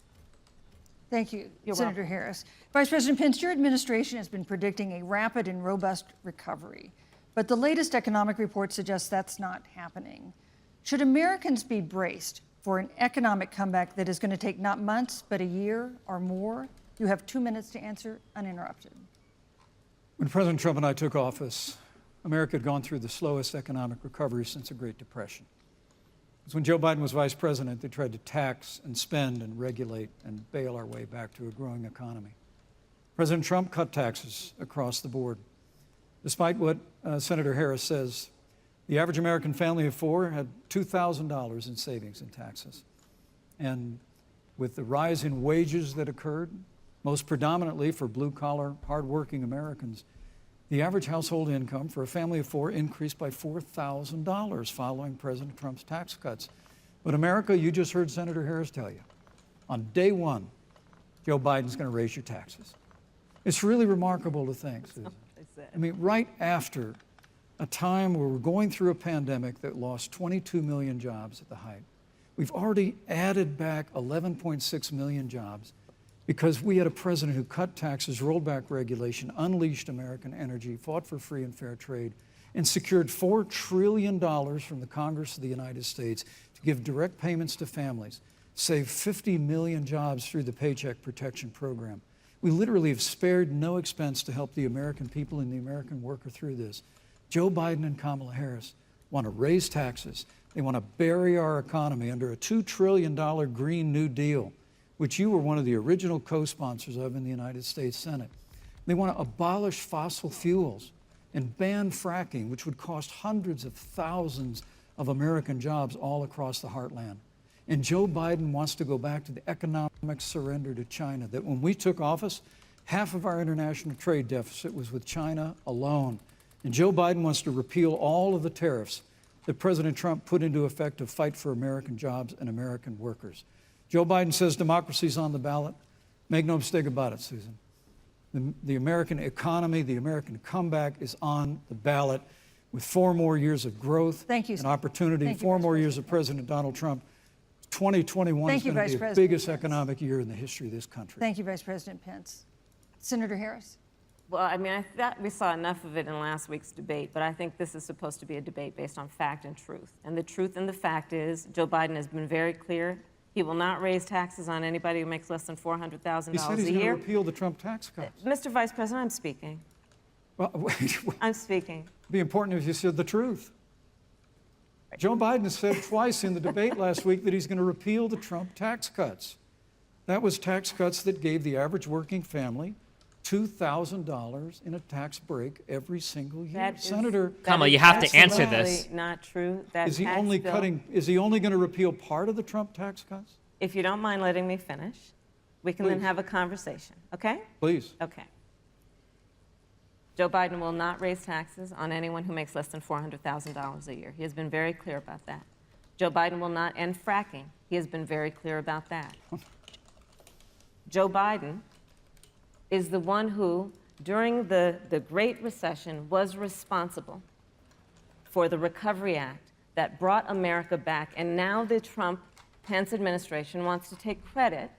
S1: Thank you,
S3: You're
S1: Senator
S3: welcome.
S1: Harris. Vice President Pence, your administration has been predicting a rapid and robust recovery, but the latest economic report suggests that's not happening. Should Americans be braced for an economic comeback that is going to take not months, but a year or more? You have 2 minutes to answer uninterrupted.
S4: When President Trump and I took office, America had gone through the slowest economic recovery since the Great Depression. Because when Joe Biden was vice president, they tried to tax and spend and regulate and bail our way back to a growing economy. President Trump cut taxes across the board. Despite what Senator Harris says, the average American family of 4 had $2,000 in savings in taxes. And with the rise in wages that occurred, most predominantly for blue-collar, hardworking Americans, the average household income for a family of 4 increased by $4,000 following President Trump's tax cuts. But America, you just heard Senator Harris tell you, on day one, Joe Biden's going to raise your taxes. It's really remarkable to think, Susan. I mean, right after a time where we're going through a pandemic that lost 22 million jobs at the height, we've already added back 11.6 million jobs because we had a president who cut taxes, rolled back regulation, unleashed American energy, fought for free and fair trade, and secured $4 trillion from the Congress of the United States to give direct payments to families, save 50 million jobs through the Paycheck Protection Program. We literally have spared no expense to help the American people and the American worker through this. Joe Biden and Kamala Harris want to raise taxes. They want to bury our economy under a $2 trillion Green New Deal, which you were one of the original co-sponsors of in the United States Senate. They want to abolish fossil fuels and ban fracking, which would cost hundreds of thousands of American jobs all across the heartland. And Joe Biden wants to go back to the economic surrender to China, that when we took office, half of our international trade deficit was with China alone. And Joe Biden wants to repeal all of the tariffs that President Trump put into effect to fight for American jobs and American workers. Joe Biden says democracy's on the ballot. Make no mistake about it, Susan. The American economy, the American comeback is on the ballot. with 4 more years of growth
S1: Thank you,
S4: and
S1: sir.
S4: opportunity,
S1: Thank you,
S4: 4
S1: Vice
S4: more years
S1: President
S4: of President Donald Trump, 2021
S1: Thank
S4: is
S1: you,
S4: going
S1: Vice
S4: to be the
S1: President
S4: biggest
S1: Pence.
S4: economic year in the history of this country.
S1: Thank you, Vice President Pence. Senator Harris.
S3: Well, I mean, I thought we saw enough of it in last week's debate, but I think this is supposed to be a debate based on fact and truth. And the truth and the fact is, Joe Biden has been very clear. He will not raise taxes on anybody who makes less than $400,000
S4: He said
S3: a
S4: he's going to
S3: year.
S4: repeal the Trump tax cuts.
S3: Mr. Vice President, I'm speaking.
S4: Well, wait,
S3: I'm speaking.
S4: it'd be important if you said the truth. Joe Biden said twice in the debate last week that he's going to repeal the Trump tax cuts. That was tax cuts that gave the average working family $2,000 in a tax break every single year.
S3: That is-
S4: Senator,
S3: that
S2: Kamala,
S3: is
S2: you have to answer
S3: absolutely
S2: this.
S3: Not true. That
S4: is he
S3: tax
S4: only
S3: bill-
S4: cutting? Is he only going to repeal part of the Trump tax cuts?
S3: If you don't mind letting me finish, we can then
S4: Please.
S3: have a conversation, okay?
S4: Please.
S3: Okay. Joe Biden will not raise taxes on anyone who makes less than $400,000 a year. He has been very clear about that. Joe Biden will not end fracking. He has been very clear about that. Joe Biden is the one who, during the Great Recession, was responsible for the Recovery Act that brought America back. And now the Trump-Pence administration wants to take credit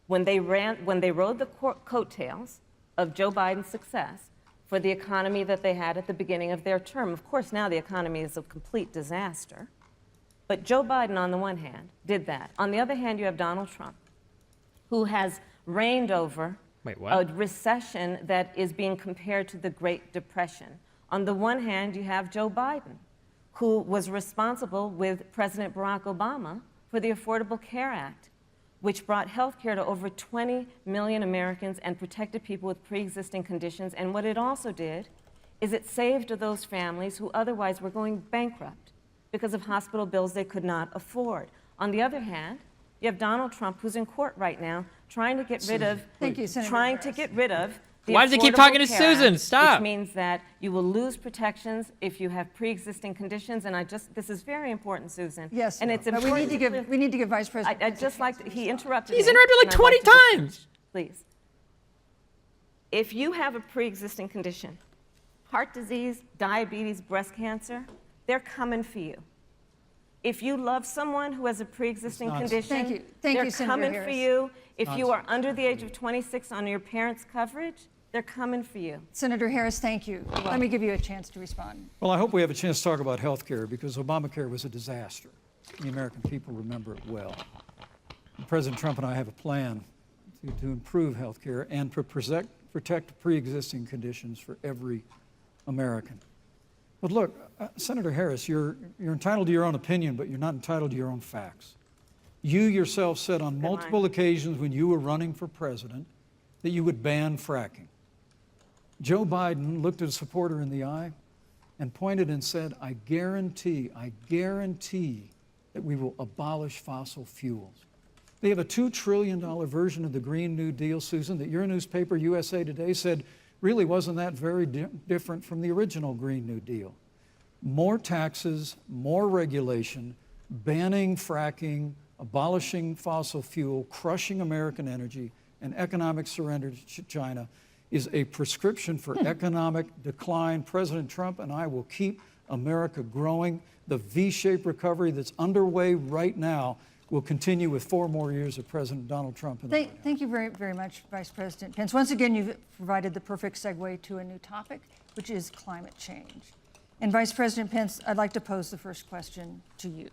S3: when they rode the coattails of Joe Biden's success for the economy that they had at the beginning of their term. Of course, now the economy is a complete disaster. But Joe Biden, on the one hand, did that. On the other hand, you have Donald Trump, who has reigned over
S2: Wait, what?
S3: a recession that is being compared to the Great Depression. On the one hand, you have Joe Biden, who was responsible with President Barack Obama for the Affordable Care Act, which brought health care to over 20 million Americans and protected people with pre-existing conditions. And what it also did is it saved those families who otherwise were going bankrupt because of hospital bills they could not afford. On the other hand, you have Donald Trump, who's in court right now, trying to get rid of,
S1: Thank you, Senator
S3: trying
S1: Harris.
S3: to get rid of the
S2: Why does he keep
S3: Affordable
S2: talking to
S3: Care
S2: Susan?
S3: Act,
S2: Stop.
S3: Which means that you will lose protections if you have pre-existing conditions. And this is very important, Susan.
S1: Yes,
S3: and it's
S1: but
S3: important.
S1: we need to give Vice President.
S3: I'd
S1: Pence a
S3: just like
S1: chance
S3: to,
S1: to
S3: he
S1: respond.
S3: interrupted
S2: He's
S3: me,
S2: interrupted like
S3: and I'd
S2: 20
S3: to just finish,
S2: times.
S3: Please. If you have a pre-existing condition, heart disease, diabetes, breast cancer, they're coming for you. If you love someone who has a pre-existing
S4: It's nonsense.
S3: condition,
S1: Thank you. Thank
S3: they're
S1: you, Senator
S3: coming for
S1: Harris.
S3: you. If you are
S4: Nonsense.
S3: under the age of 26 on your parents' coverage, they're coming for you.
S1: Senator Harris, thank you. Let me give you a chance to respond.
S4: Well, I hope we have a chance to talk about health care because Obamacare was a disaster. The American people remember it well. And President Trump and I have a plan to improve health care and to protect pre-existing conditions for every American. But look, Senator Harris, you're entitled to your own opinion, but you're not entitled to your own facts. You yourself said on multiple occasions when you were running for president that you would ban fracking. Joe Biden looked at a supporter in the eye and pointed and said, I guarantee that we will abolish fossil fuels. They have a $2 trillion version of the Green New Deal, Susan, that your newspaper, USA Today, said really wasn't that very different from the original Green New Deal. More taxes, more regulation, banning fracking, abolishing fossil fuel, crushing American energy, and economic surrender to China is a prescription for economic decline. President Trump and I will keep America growing. The V-shaped recovery that's underway right now will continue with 4 more years of President Donald Trump in the White House.
S1: Thank you very, very much, Vice President Pence. Once again, you've provided the perfect segue to a new topic, which is climate change. And Vice President Pence, I'd like to pose the first question to you.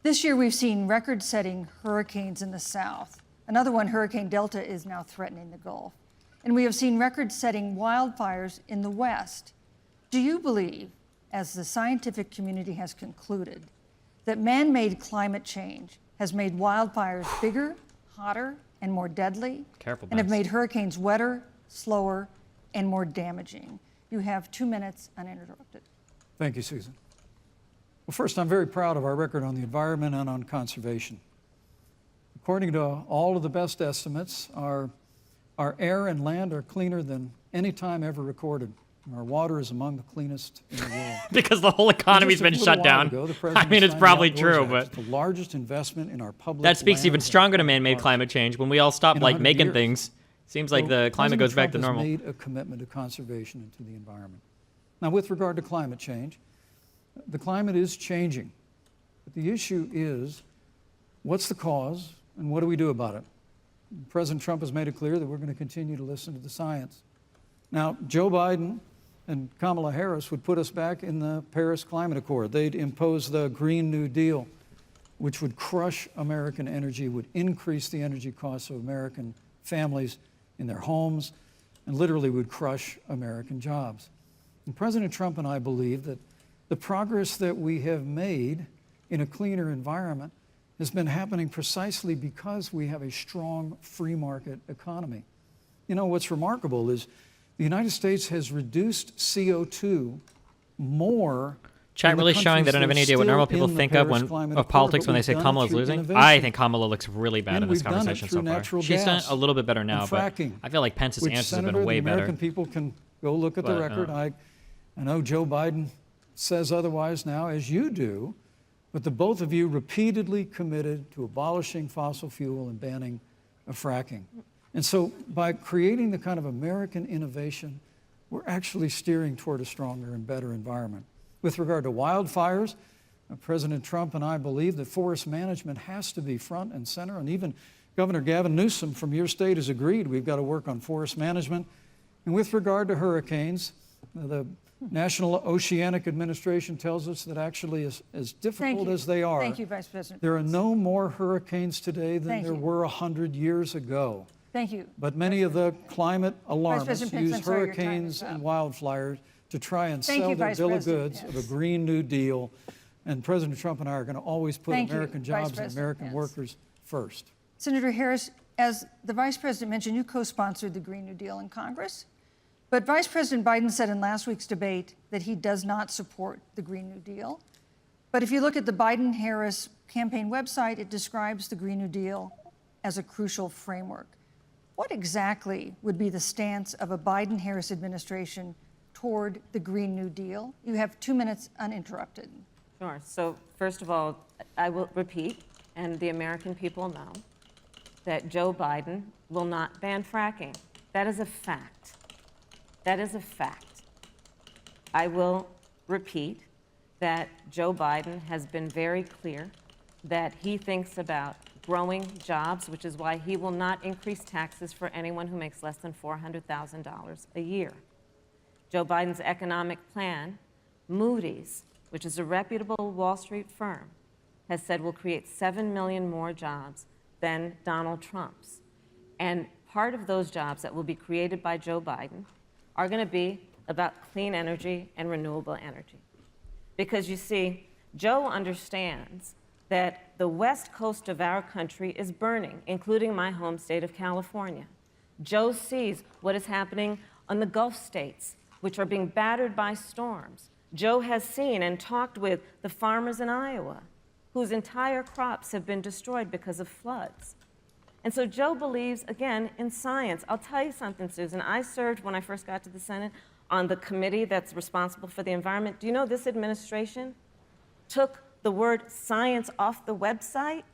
S1: This year, we've seen record-setting hurricanes in the South. Another one, Hurricane Delta, is now threatening the Gulf. And we have seen record-setting wildfires in the West. Do you believe, as the scientific community has concluded, that man-made climate change has made wildfires bigger, hotter, and more deadly?
S2: Careful,
S1: and have
S2: Bess.
S1: made hurricanes wetter, slower, and more damaging? You have 2 minutes uninterrupted.
S4: Thank you, Susan. Well, first, I'm very proud of our record on the environment and on conservation. According to all of the best estimates, our air and land are cleaner than any time ever recorded. Our water is among the cleanest in the world.
S2: Because the whole economy's
S4: Just a
S2: been
S4: little
S2: shut
S4: while
S2: down.
S4: ago, the
S2: I
S4: President
S2: mean, it's
S4: signed the
S2: probably
S4: Outdoors
S2: true,
S4: Act.
S2: but
S4: It's the largest investment in our public
S2: that speaks even
S4: lands and
S2: stronger to
S4: public
S2: man-made
S4: parks
S2: climate change. When we all stop
S4: in
S2: like
S4: 100
S2: making
S4: years.
S2: things, seems like
S4: So
S2: the climate goes back to
S4: President
S2: normal.
S4: Trump has made a commitment to conservation and to the environment. Now, with regard to climate change, the climate is changing. But the issue is, what's the cause and what do we do about it? President Trump has made it clear that we're going to continue to listen to the science. Now, Joe Biden and Kamala Harris would put us back in the Paris Climate Accord. They'd impose the Green New Deal, which would crush American energy, would increase the energy costs of American families in their homes, and literally would crush American jobs. And President Trump and I believe that the progress that we have made in a cleaner environment has been happening precisely because we have a strong free market economy. You know, what's remarkable is the United States has reduced CO2 more.
S2: Chat
S4: than the
S2: really showing they
S4: countries
S2: don't have
S4: that
S2: any
S4: are
S2: idea what
S4: still
S2: normal people
S4: in the
S2: think of
S4: Paris
S2: when
S4: Climate
S2: of
S4: Accord,
S2: politics
S4: but
S2: when they
S4: we've
S2: say
S4: done it
S2: Kamala's
S4: through
S2: losing.
S4: innovation.
S2: I think Kamala looks really bad
S4: And
S2: in this
S4: we've done it
S2: conversation
S4: through
S2: so far.
S4: natural
S2: She's done
S4: gas
S2: a little bit better now,
S4: and
S2: but
S4: fracking,
S2: I feel like Pence's
S4: which,
S2: answers have
S4: Senator,
S2: been way
S4: the
S2: better.
S4: American people can go look at the
S2: But,
S4: record. I know Joe Biden says otherwise now, as you do, but the both of you repeatedly committed to abolishing fossil fuel and banning fracking. And so by creating the kind of American innovation, we're actually steering toward a stronger and better environment. With regard to wildfires, President Trump and I believe that forest management has to be front and center, and even Governor Gavin Newsom from your state has agreed we've got to work on forest management. And with regard to hurricanes, the National Oceanic Administration tells us that actually as difficult as they are,
S1: Thank you, Vice President.
S4: there are no more hurricanes today than
S1: Thank
S4: there
S1: you.
S4: were 100 years ago.
S1: Thank you.
S4: But many of the climate alarmists
S1: President Pence,
S4: use
S1: I'm sorry, your time
S4: hurricanes
S1: is up.
S4: and wildfires to try and
S1: Thank
S4: sell
S1: you,
S4: their
S1: Vice
S4: bill of
S1: President.
S4: goods of
S1: Yes.
S4: a Green New Deal. And President Trump and I are going to always put
S1: Thank you,
S4: American
S1: Vice
S4: jobs and
S1: President
S4: American
S1: Pence.
S4: workers first.
S1: Senator Harris, as the Vice President mentioned, you co-sponsored the Green New Deal in Congress. But Vice President Biden said in last week's debate that he does not support the Green New Deal. But if you look at the Biden-Harris campaign website, it describes the Green New Deal as a crucial framework. What exactly would be the stance of a Biden-Harris administration toward the Green New Deal? You have 2 minutes uninterrupted.
S3: Sure. So first of all, I will repeat, and the American people know, that Joe Biden will not ban fracking. That is a fact. That is a fact. I will repeat that Joe Biden has been very clear that he thinks about growing jobs, which is why he will not increase taxes for anyone who makes less than $400,000 a year. Joe Biden's economic plan, Moody's, which is a reputable Wall Street firm, has said will create 7 million more jobs than Donald Trump's. And part of those jobs that will be created by Joe Biden are going to be about clean energy and renewable energy. Because you see, Joe understands that the west coast of our country is burning, including my home state of California. Joe sees what is happening on the Gulf states, which are being battered by storms. Joe has seen and talked with the farmers in Iowa, whose entire crops have been destroyed because of floods. And so Joe believes, again, in science. I'll tell you something, Susan. I served, when I first got to the Senate, on the committee that's responsible for the environment. Do you know this administration took the word science off the website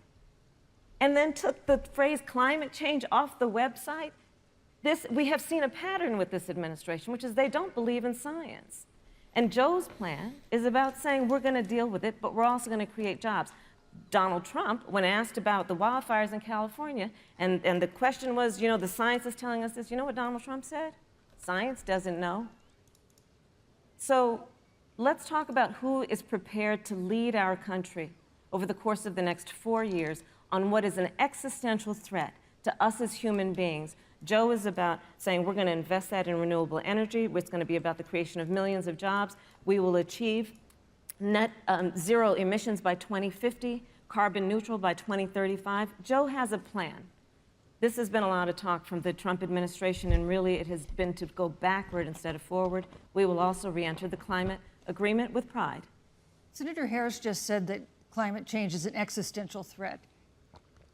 S3: and then took the phrase climate change off the website? We have seen a pattern with this administration, which is they don't believe in science. And Joe's plan is about saying we're going to deal with it, but we're also going to create jobs. Donald Trump, when asked about the wildfires in California, and the question was, you know, the science is telling us this, you know what Donald Trump said? Science doesn't know. So let's talk about who is prepared to lead our country over the course of the next 4 years on what is an existential threat to us as human beings. Joe is about saying we're going to invest that in renewable energy. It's going to be about the creation of millions of jobs. We will achieve net zero emissions by 2050, carbon neutral by 2035. Joe has a plan. This has been a lot of talk from the Trump administration, and really it has been to go backward instead of forward. We will also re-enter the climate agreement with pride.
S1: Senator Harris just said that climate change is an existential threat.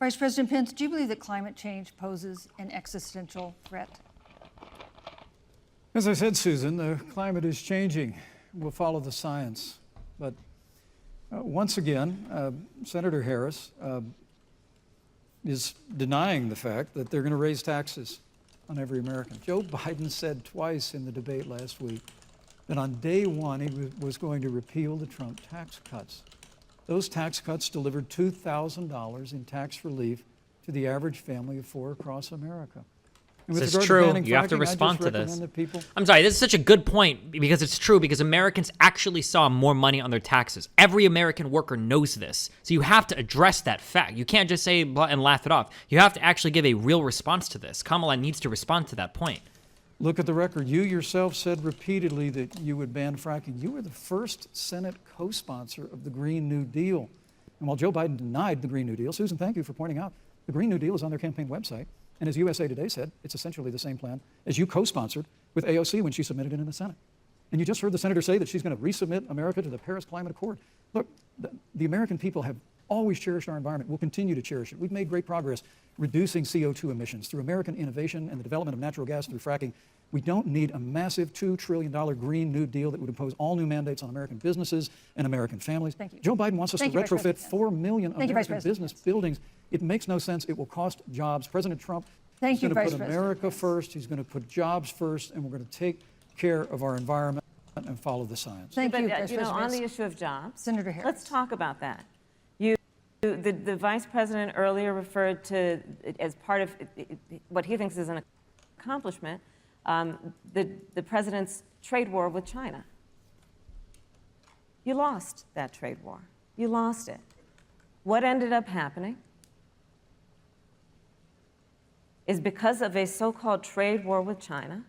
S1: Vice President Pence, do you believe that climate change poses an existential threat?
S4: As I said, Susan, the climate is changing. We'll follow the science. But once again, Senator Harris is denying the fact that they're going to raise taxes on every American. Joe Biden said twice in the debate last week that on day one he was going to repeal the Trump tax cuts. Those tax cuts delivered $2,000 in tax relief to the average family of four across America. And with
S2: This is
S4: regard to
S2: true.
S4: banning
S2: You have to
S4: fracking, I
S2: respond
S4: just
S2: to this.
S4: recommend that people
S2: I'm sorry, this is such a good point because it's true, because Americans actually saw more money on their taxes. Every American worker knows this. So you have to address that fact. You can't just say blah and laugh it off. You have to actually give a real response to this. Kamala needs to respond to that point.
S4: look at the record. You yourself said repeatedly that you would ban fracking. You were the first Senate co-sponsor of the Green New Deal. And while Joe Biden denied the Green New Deal, Susan, thank you for pointing out, the Green New Deal is on their campaign website. And as USA Today said, it's essentially the same plan as you co-sponsored with AOC when she submitted it in the Senate. And you just heard the senator say that she's going to resubmit America to the Paris Climate Accord. Look, the American people have always cherished our environment. We'll continue to cherish it. We've made great progress reducing CO2 emissions through American innovation and the development of natural gas through fracking. We don't need a massive $2 trillion Green New Deal that would impose all new mandates on American businesses and American families.
S1: Thank you.
S4: Joe Biden wants us
S1: Thank
S4: to
S1: you, Vice
S4: retrofit
S1: President.
S4: 4 million
S1: Thank you, Vice
S4: American
S1: President.
S4: business buildings. It makes no sense. It will cost jobs. President Trump
S1: Thank
S4: is
S1: you,
S4: going to
S1: Vice
S4: put
S1: President.
S4: America first. He's going to put jobs first, and we're going to take care of our environment and follow the science.
S1: Thank
S3: But,
S1: you, Vice
S3: you know, on
S1: President.
S3: the issue of jobs,
S1: Senator Harris.
S3: let's talk about that. The vice president earlier referred to, as part of what he thinks is an accomplishment, the president's trade war with China. You lost that trade war. You lost it. What ended up happening is because of a so-called trade war with China,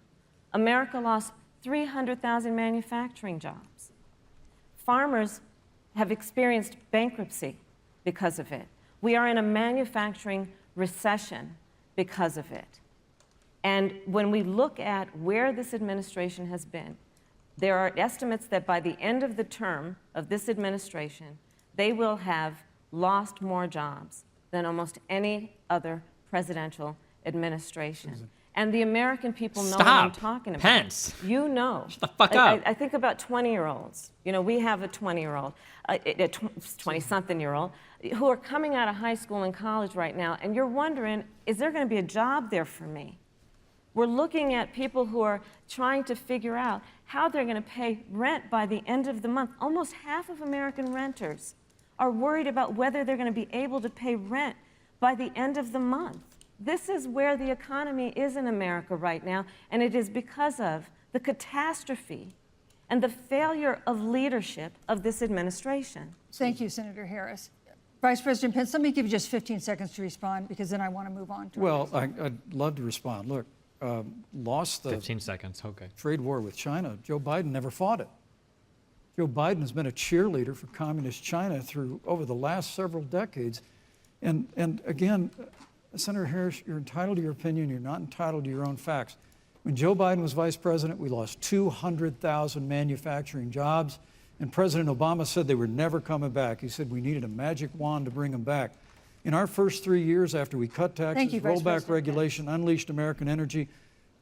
S3: America lost 300,000 manufacturing jobs. Farmers have experienced bankruptcy because of it. We are in a manufacturing recession because of it. And when we look at where this administration has been, there are estimates that by the end of the term of this administration, they will have lost more jobs than almost any other presidential administration. And the American people know what I'm
S2: Stop,
S3: talking about.
S2: Pence.
S3: You know.
S2: Shut the fuck up.
S3: I think about 20-year-olds. You know, we have a 20-year-old, a 20-something-year-old, who are coming out of high school and college right now, and you're wondering, is there going to be a job there for me? We're looking at people who are trying to figure out how they're going to pay rent by the end of the month. Almost half of American renters are worried about whether they're going to be able to pay rent by the end of the month. This is where the economy is in America right now, and it is because of the catastrophe and the failure of leadership of this administration.
S1: Thank you, Senator Harris. Vice President Pence, let me give you just 15 seconds to respond, because then I want to move on to
S4: Well, I'd love to respond. Look, lost the
S2: 15 seconds, okay.
S4: trade war with China. Joe Biden never fought it. Joe Biden has been a cheerleader for communist China through over the last several decades. And again, Senator Harris, you're entitled to your opinion. You're not entitled to your own facts. When Joe Biden was vice president, we lost 200,000 manufacturing jobs, and President Obama said they were never coming back. He said we needed a magic wand to bring them back. In our first 3 years after we cut taxes,
S1: you, Vice
S4: rolled back
S1: President.
S4: regulation, unleashed American energy,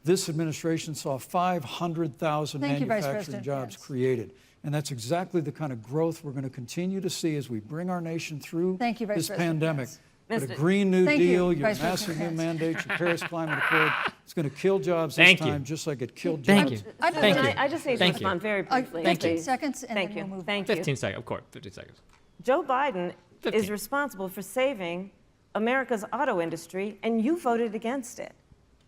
S4: this administration saw 500,000
S1: Thank you, Vice
S4: manufacturing
S1: President
S4: jobs
S1: Pence.
S4: created. And that's exactly the kind of growth we're going to continue to see as we bring our nation through
S1: Thank you, Vice
S4: this
S1: President
S4: pandemic.
S1: Pence.
S4: But a
S3: Mr.
S4: Green New
S1: Thank you,
S4: Deal, your
S1: Vice President
S4: massive new
S1: Pence.
S4: mandates, your Paris Climate Accord, it's going to kill jobs this
S2: Thank you.
S4: time, just like it killed
S2: Thank
S4: jobs.
S2: you.
S1: I'd
S2: Thank
S1: like
S2: you.
S1: to-
S3: I just need to
S2: Thank you.
S3: respond very briefly.
S1: 15
S3: please.
S1: seconds, and
S3: Thank
S1: then
S3: you.
S1: we'll move
S3: Thank
S1: on.
S3: you.
S2: 15 seconds, of course, 15 seconds.
S3: Joe Biden
S2: 15.
S3: is responsible for saving America's auto industry, and you voted against it.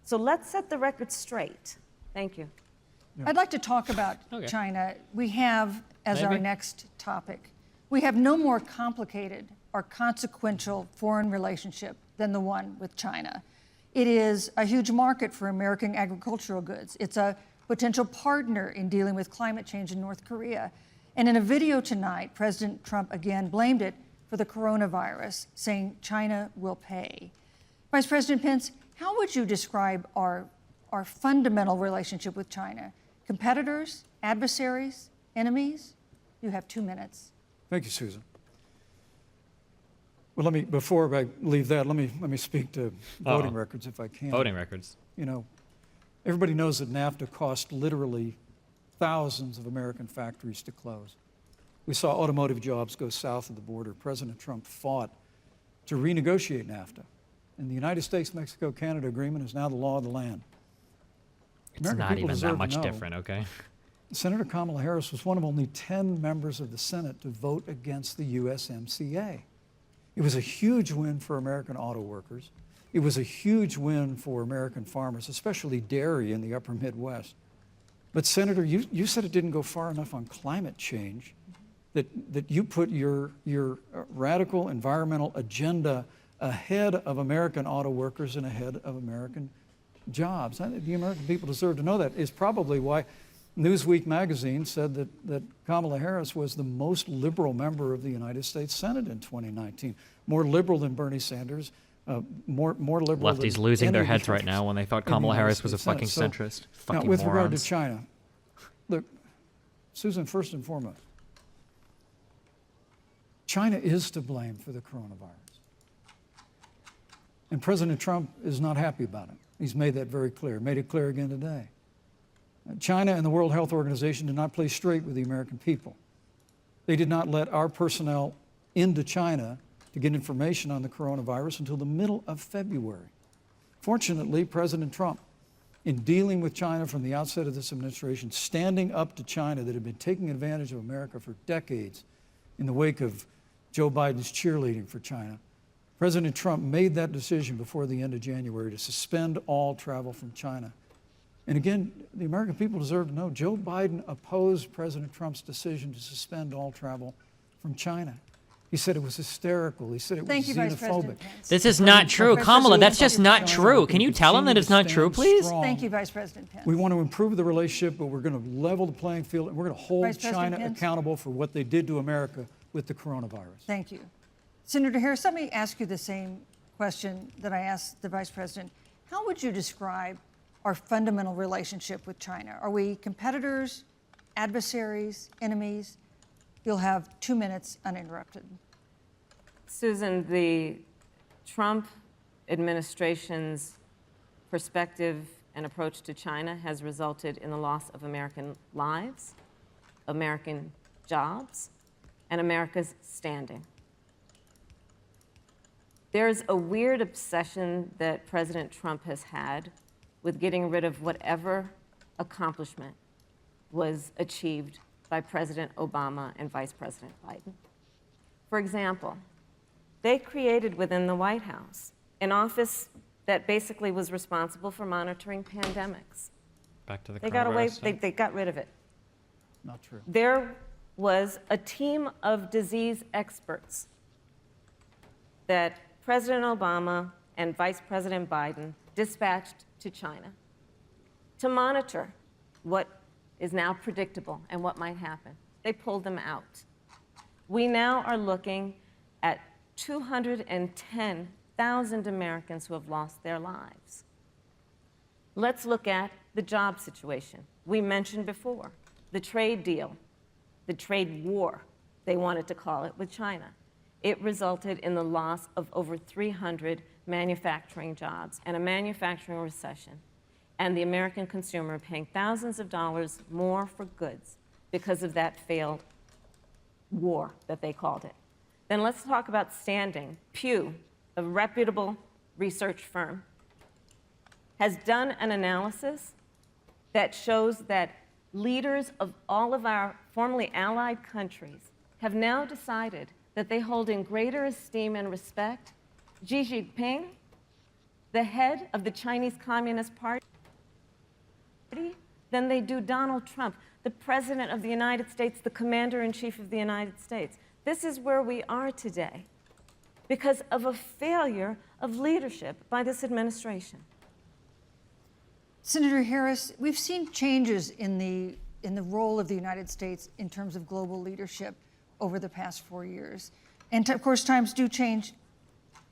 S3: So let's set the record straight. Thank you.
S1: I'd like to talk about
S2: Okay.
S1: China. We have, as our
S2: Maybe.
S1: next topic, we have no more complicated or consequential foreign relationship than the one with China. It is a huge market for American agricultural goods. It's a potential partner in dealing with climate change in North Korea. And in a video tonight, President Trump again blamed it for the coronavirus, saying China will pay. Vice President Pence, how would you describe our fundamental relationship with China? Competitors, adversaries, enemies? You have 2 minutes.
S4: Thank you, Susan. Well, before I leave that, let me speak to voting
S2: Uh-oh.
S4: records if I can.
S2: Voting records.
S4: You know, everybody knows that NAFTA cost literally thousands of American factories to close. We saw automotive jobs go south of the border. President Trump fought to renegotiate NAFTA. And the United States-Mexico-Canada agreement is now the law of the land.
S2: It's
S4: American
S2: not
S4: people
S2: even
S4: deserve
S2: that
S4: to
S2: much
S4: know
S2: different, okay?
S4: Senator Kamala Harris was one of only 10 members of the Senate to vote against the USMCA. It was a huge win for American auto workers. It was a huge win for American farmers, especially dairy in the upper Midwest. But Senator, you said it didn't go far enough on climate change, that you put your radical environmental agenda ahead of American auto workers and ahead of American jobs. The American people deserve to know that. Is probably why Newsweek magazine said that Kamala Harris was the most liberal member of the United States Senate in 2019. More liberal than Bernie Sanders, more liberal than
S2: Lefties losing their
S4: any
S2: heads right
S4: Republican
S2: now when they thought
S4: in the
S2: Kamala
S4: United
S2: Harris was a
S4: States
S2: fucking
S4: Senate.
S2: centrist.
S4: Now,
S2: Fucking
S4: with regard to
S2: morons.
S4: China, look, Susan, first and foremost, China is to blame for the coronavirus. And President Trump is not happy about it. He's made that very clear, made it clear again today. China and the World Health Organization did not play straight with the American people. They did not let our personnel into China to get information on the coronavirus until the middle of February. Fortunately, President Trump, in dealing with China from the outset of this administration, standing up to China that had been taking advantage of America for decades in the wake of Joe Biden's cheerleading for China, President Trump made that decision before the end of January to suspend all travel from China. And again, the American people deserve to know Joe Biden opposed President Trump's decision to suspend all travel from China. He said it was hysterical. He said it was
S1: Thank you, Vice
S4: xenophobic.
S1: President Pence.
S2: This is not true. Kamala, that's just not true. Can you tell him that it's not true, please?
S1: Thank you, Vice President Pence.
S4: We want to improve the relationship, but we're going to level the playing field, and we're going to hold
S1: Vice President
S4: China
S1: Pence.
S4: accountable for what they did to America with the coronavirus.
S1: Thank you. Senator Harris, let me ask you the same question that I asked the Vice President. How would you describe our fundamental relationship with China? Are we competitors, adversaries, enemies? You'll have 2 minutes uninterrupted.
S3: Susan, the Trump administration's perspective and approach to China has resulted in the loss of American lives, American jobs, and America's standing. There's a weird obsession that President Trump has had with getting rid of whatever accomplishment was achieved by President Obama and Vice President Biden. For example, they created within the White House an office that basically was responsible for monitoring pandemics.
S2: Back to the
S3: They got away,
S2: coronavirus.
S3: they got rid of it.
S4: Not true.
S3: There was a team of disease experts that President Obama and Vice President Biden dispatched to China to monitor what is now predictable and what might happen. They pulled them out. We now are looking at 210,000 Americans who have lost their lives. Let's look at the job situation. We mentioned before the trade deal, the trade war, they wanted to call it, with China. It resulted in the loss of over 300 manufacturing jobs and a manufacturing recession, and the American consumer paying thousands of dollars more for goods because of that failed war that they called it. Then let's talk about standing. Pew, a reputable research firm, has done an analysis that shows that leaders of all of our formerly allied countries have now decided that they hold in greater esteem and respect Xi Jinping, the head of the Chinese Communist Party, than they do Donald Trump, the President of the United States, the Commander-in-Chief of the United States. This is where we are today because of a failure of leadership by this administration.
S1: Senator Harris, we've seen changes in the role of the United States in terms of global leadership over the past 4 years. And of course, times do change.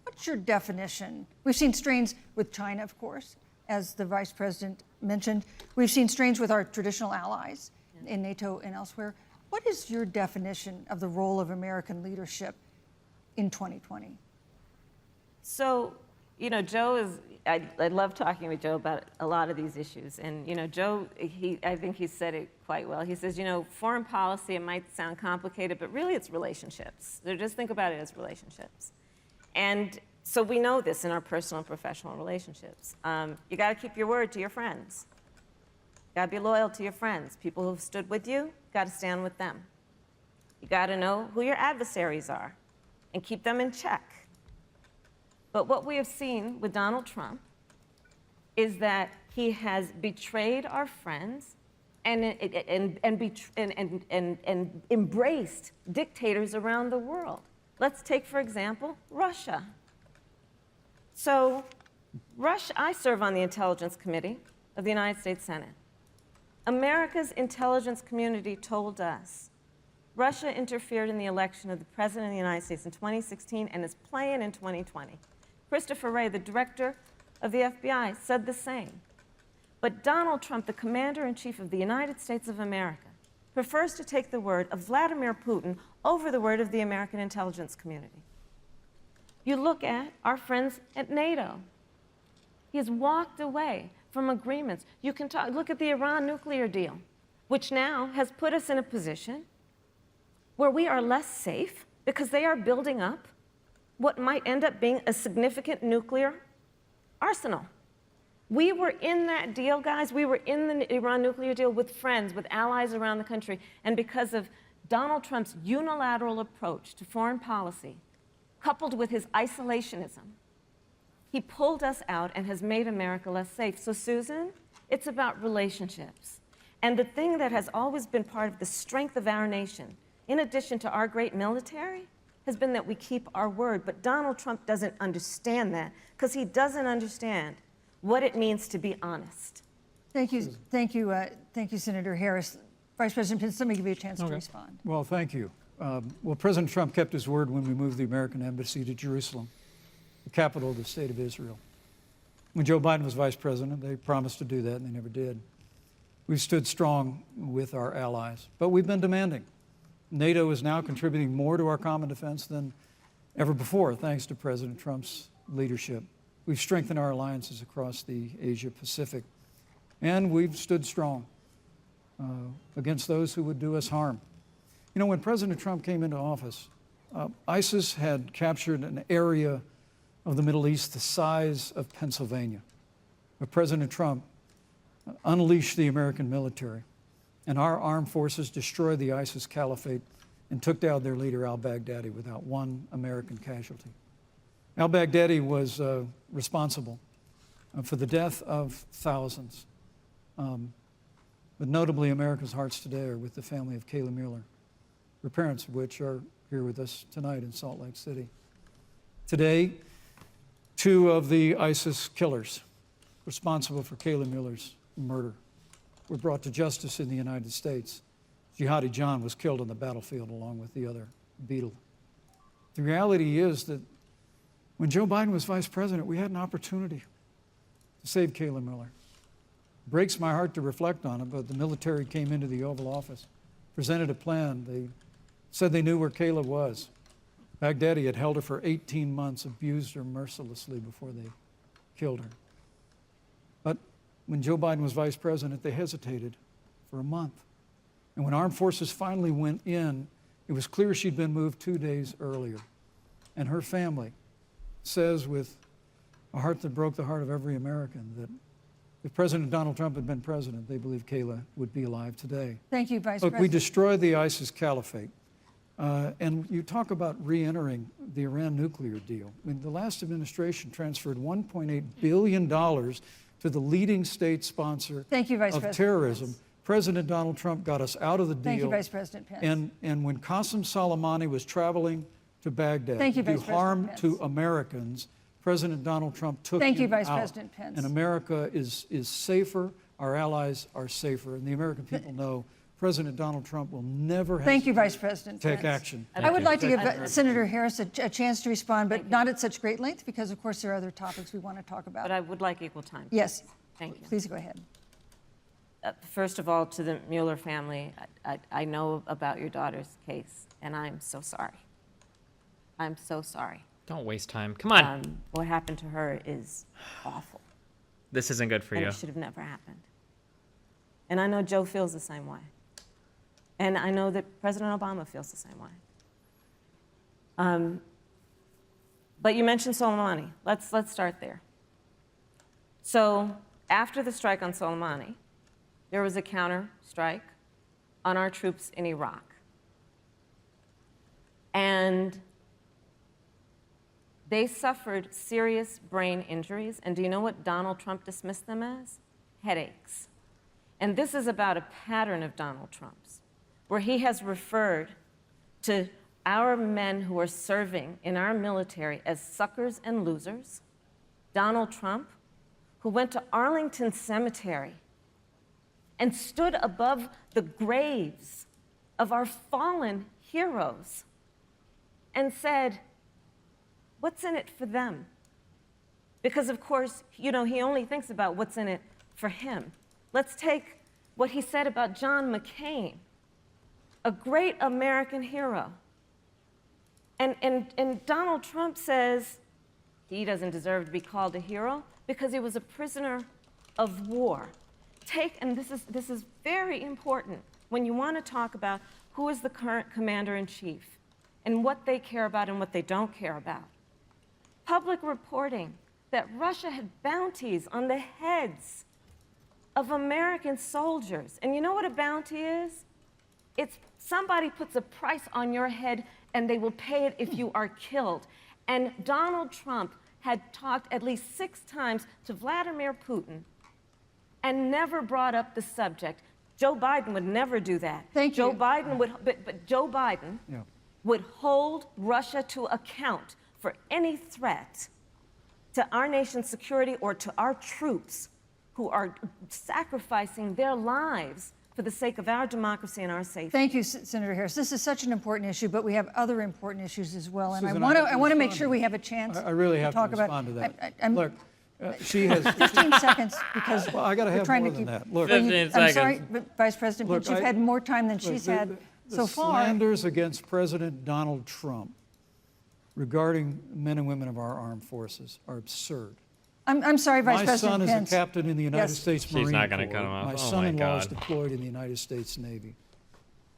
S1: What's your definition? We've seen strains with China, of course, as the Vice President mentioned. We've seen strains with our traditional allies in NATO and elsewhere. What is your definition of the role of American leadership in 2020?
S3: So, you know, Joe is, I love talking with Joe about a lot of these issues. And, you know, Joe, I think he said it quite well. He says, you know, foreign policy, it might sound complicated, but really it's relationships. So just think about it as relationships. And so we know this in our personal and professional relationships. You got to keep your word to your friends. Got to be loyal to your friends. People who've stood with you, got to stand with them. You got to know who your adversaries are and keep them in check. But what we have seen with Donald Trump is that he has betrayed our friends and embraced dictators around the world. Let's take, for example, Russia. So, Russia, I serve on the Intelligence Committee of the United States Senate. America's intelligence community told us Russia interfered in the election of the President of the United States in 2016 and is playing in 2020. Christopher Wray, the director of the FBI, said the same. But Donald Trump, the commander-in-chief of the United States of America, prefers to take the word of Vladimir Putin over the word of the American intelligence community. You look at our friends at NATO. He has walked away from agreements. You can look at the Iran nuclear deal, which now has put us in a position where we are less safe because they are building up what might end up being a significant nuclear arsenal. We were in that deal, guys. We were in the Iran nuclear deal with friends, with allies around the country. And because of Donald Trump's unilateral approach to foreign policy, coupled with his isolationism, he pulled us out and has made America less safe. So, Susan, it's about relationships. And the thing that has always been part of the strength of our nation, in addition to our great military, has been that we keep our word. But Donald Trump doesn't understand that because he doesn't understand what it means to be honest.
S1: Thank you, Senator Harris. Vice President Pence, let me give you a chance to respond.
S4: Well, thank you. Well, President Trump kept his word when we moved the American embassy to Jerusalem, the capital of the state of Israel. When Joe Biden was vice president, they promised to do that, and they never did. We've stood strong with our allies, but we've been demanding. NATO is now contributing more to our common defense than ever before, thanks to President Trump's leadership. We've strengthened our alliances across the Asia-Pacific, and we've stood strong against those who would do us harm. You know, when President Trump came into office, ISIS had captured an area of the Middle East the size of Pennsylvania. But President Trump unleashed the American military, and our armed forces destroyed the ISIS caliphate and took down their leader, al-Baghdadi, without one American casualty. Al-Baghdadi was responsible for the death of thousands. But notably, America's hearts today are with the family of Kayla Mueller, her parents of which are here with us tonight in Salt Lake City. Today, two of the ISIS killers responsible for Kayla Mueller's murder were brought to justice in the United States. Jihadi John was killed on the battlefield along with the other Beetle. The reality is that when Joe Biden was vice president, we had an opportunity to save Kayla Mueller. It breaks my heart to reflect on it, but the military came into the Oval Office, presented a plan. They said they knew where Kayla was. Baghdadi had held her for 18 months, abused her mercilessly before they killed her. But when Joe Biden was vice president, they hesitated for a month. And when armed forces finally went in, it was clear she'd been moved 2 days earlier. And her family says with a heart that broke the heart of every American that if President Donald Trump had been president, they believe Kayla would be alive today.
S1: Thank you, Vice
S4: Look,
S1: President.
S4: we destroyed the ISIS caliphate. And you talk about re-entering the Iran nuclear deal. I mean, the last administration transferred $1.8 billion to the leading state sponsor
S1: Thank you, Vice
S4: of
S1: President
S4: terrorism.
S1: Pence.
S4: President Donald Trump got us out of the deal.
S1: Thank you, Vice President Pence.
S4: And when Qasem Soleimani was traveling to Baghdad
S1: Thank you,
S4: to do
S1: Vice President
S4: harm
S1: Pence.
S4: to Americans, President Donald Trump took
S1: Thank you,
S4: him
S1: Vice
S4: out.
S1: President Pence.
S4: And America is safer, our allies are safer, and the American people know President Donald Trump will never
S1: Thank you,
S4: hesitate
S1: Vice President
S4: to take
S1: Pence.
S4: action.
S1: I would like to give Senator Harris a chance to respond, but not at such great length because, of course, there are other topics we want to talk about.
S3: But I would like equal time.
S1: Yes.
S3: Thank you.
S1: Please go ahead.
S3: First of all, to the Mueller family, I know about your daughter's case, and I'm so sorry. I'm so sorry.
S2: Don't waste time. Come on.
S3: What happened to her is awful.
S2: This isn't good for
S3: And
S2: you.
S3: it should have never happened. And I know Joe feels the same way. And I know that President Obama feels the same way. But you mentioned Soleimani. Let's start there. So after the strike on Soleimani, there was a counter strike on our troops in Iraq. And they suffered serious brain injuries. And do you know what Donald Trump dismissed them as? Headaches. And this is about a pattern of Donald Trump's, where he has referred to our men who are serving in our military as suckers and losers. Donald Trump, who went to Arlington Cemetery and stood above the graves of our fallen heroes and said, what's in it for them? Because, of course, he only thinks about what's in it for him. Let's take what he said about John McCain, a great American hero. And Donald Trump says he doesn't deserve to be called a hero because he was a prisoner of war. And this is very important when you want to talk about who is the current commander-in-chief and what they care about and what they don't care about. Public reporting that Russia had bounties on the heads of American soldiers. And you know what a bounty is? It's somebody puts a price on your head and they will pay it if you are killed. And Donald Trump had talked at least 6 times to Vladimir Putin and never brought up the subject. Joe Biden would never do that.
S1: Thank you.
S3: Joe Biden would, but Joe Biden would hold Russia to account for any threat to our nation's security or to our troops who are sacrificing their lives for the sake of our democracy and our safety.
S1: Thank you, Senator Harris. This is such an important issue, but we have other important issues as well. And
S4: Susan,
S1: I want to make sure we have a chance
S4: I really have to
S1: talk
S4: respond
S1: about
S4: to that.
S1: I'm
S4: Look, she has.
S1: 15 seconds because
S4: Well, I got to
S1: we're
S4: have
S1: trying
S4: more
S1: to
S4: than
S1: keep.
S4: that. Look,
S2: 15
S1: I'm sorry,
S2: seconds.
S1: but Vice President
S4: Look,
S1: Pence, you've had more time than she's had so far.
S4: Slanders against President Donald Trump regarding men and women of our armed forces are absurd.
S1: I'm sorry, Vice
S4: My
S1: President
S4: son
S1: Pence.
S4: is a captain in the United
S1: Yes.
S4: States
S2: She's
S4: Marine
S2: not gonna
S4: Corps.
S2: cut him off.
S4: My
S2: Oh,
S4: son-in-law
S2: my
S4: is
S2: God.
S4: deployed in the United States Navy.